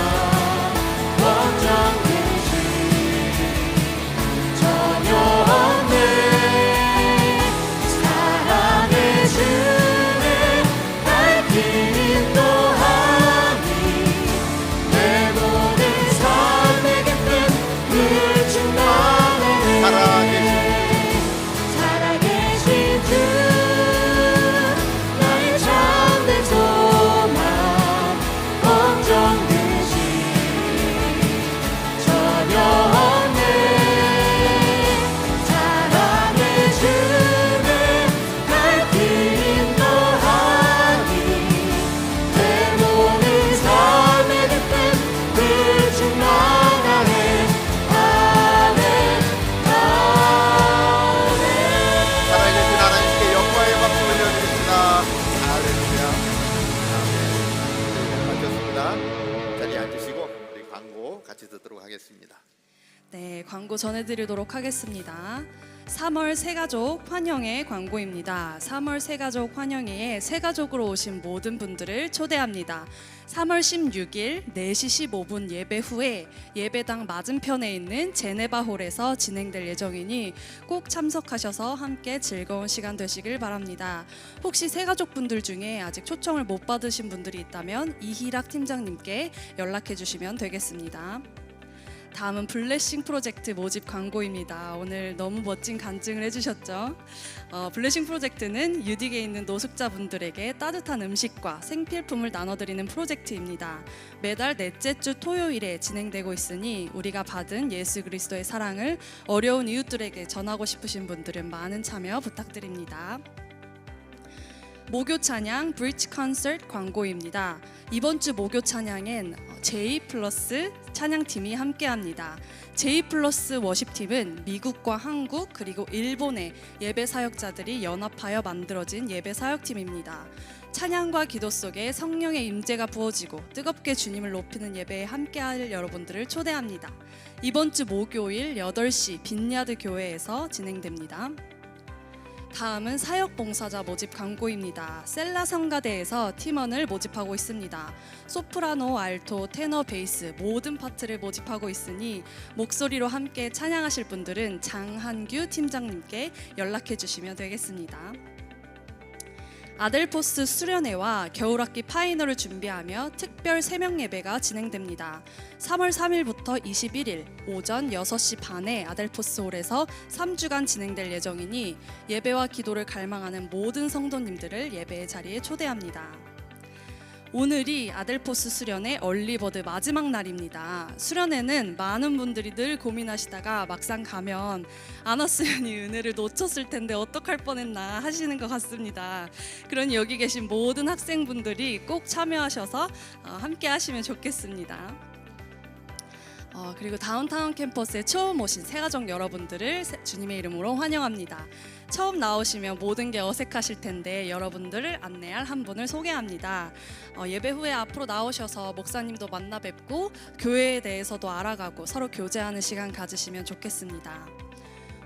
걱정 전혀 없네. 사랑의 주는 날 인도하니 내 모든 삶의 곁에 늘 충만하네. 살아계신 주 나의 참된 소망 걱정되지 전혀 없네. 사랑의 주는 날 인도하니 내 모든 삶의 곁에 늘 충만하네. 아멘 아멘. 살아계신 하나님께 영광의 박수 올려드립니다. 할렐루야. 아멘. 마쳤습니다. 자리에 앉으시고 우리 광고 같이 듣도록 하겠습니다. 네, 광고 전해드리도록 하겠습니다. 3월 새가족 환영회 광고입니다. 3월 새가족 환영회에 새가족으로 오신 모든 분들을 초대합니다. 3월 16일 4시 15분 예배 후에 예배당 맞은편에 있는 제네바홀에서 진행될 예정이니 꼭 참석하셔서 함께 즐거운 시간 되시길 바랍니다. 혹시 새가족분들 중에 아직 초청을 못 받으신 분들이 있다면 이희락 팀장님께 연락해 주시면 되겠습니다. 다음은 블레싱 프로젝트 모집 광고입니다. 오늘 너무 멋진 간증을 해주셨죠? 블레싱 프로젝트는 유딕에 있는 노숙자분들에게 따뜻한 음식과 생필품을 나눠드리는 프로젝트입니다. 매달 넷째 주 토요일에 진행되고 있으니 우리가 받은 예수 그리스도의 사랑을 어려운 이웃들에게 전하고 싶으신 분들은 많은 참여 부탁드립니다. 목요 찬양 브릿지 콘서트 광고입니다. 이번 주 목요 찬양엔 J 플러스 찬양팀이 함께합니다. J 플러스 워십팀은 미국과 한국 그리고 일본의 예배 사역자들이 연합하여 만들어진 예배 사역팀입니다. 찬양과 기도 속에 성령의 임재가 부어지고 뜨겁게 주님을 높이는 예배에 함께할 여러분들을 초대합니다. 이번 주 목요일 8시 빈야드 교회에서 진행됩니다. 다음은 사역봉사자 모집 광고입니다. 셀라 성가대에서 팀원을 모집하고 있습니다. 소프라노, 알토, 테너, 베이스 모든 파트를 모집하고 있으니 목소리로 함께 찬양하실 분들은 장한규 팀장님께 연락해 주시면 되겠습니다. 아델포스 수련회와 겨울학기 파이널을 준비하며 특별 새명 예배가 진행됩니다. 3월 3일부터 21일 오전 6시 반에 아델포스홀에서 3주간 진행될 예정이니 예배와 기도를 갈망하는 모든 성도님들을 예배의 자리에 초대합니다. 오늘이 아델포스 수련회 얼리버드 마지막 날입니다. 수련회는 많은 분들이 늘 고민하시다가 막상 가면 안 왔으면 이 은혜를 놓쳤을 텐데 어떡할 뻔했나 하시는 것 같습니다. 그러니 여기 계신 모든 학생분들이 꼭 참여하셔서 함께 하시면 좋겠습니다. 그리고 다운타운 캠퍼스에 처음 오신 새가족 여러분들을 주님의 이름으로 환영합니다. 처음 나오시면 모든 게 어색하실 텐데 여러분들을 안내할 한 분을 소개합니다. 예배 후에 앞으로 나오셔서 목사님도 만나 뵙고 교회에 대해서도 알아가고 서로 교제하는 시간 가지시면 좋겠습니다.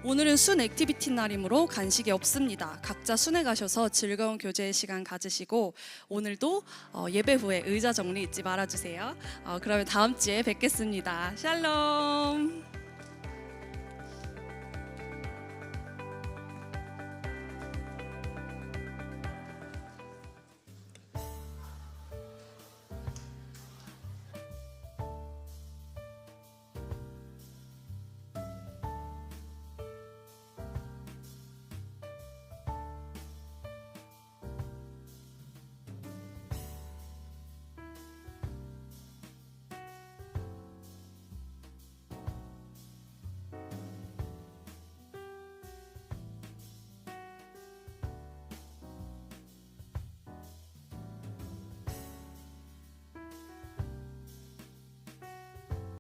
오늘은 순 액티비티 날이므로 간식이 없습니다. 각자 순회 가셔서 즐거운 교제의 시간 가지시고 오늘도 예배 후에 의자 정리 잊지 말아주세요. 그러면 다음 주에 뵙겠습니다. 샬롬.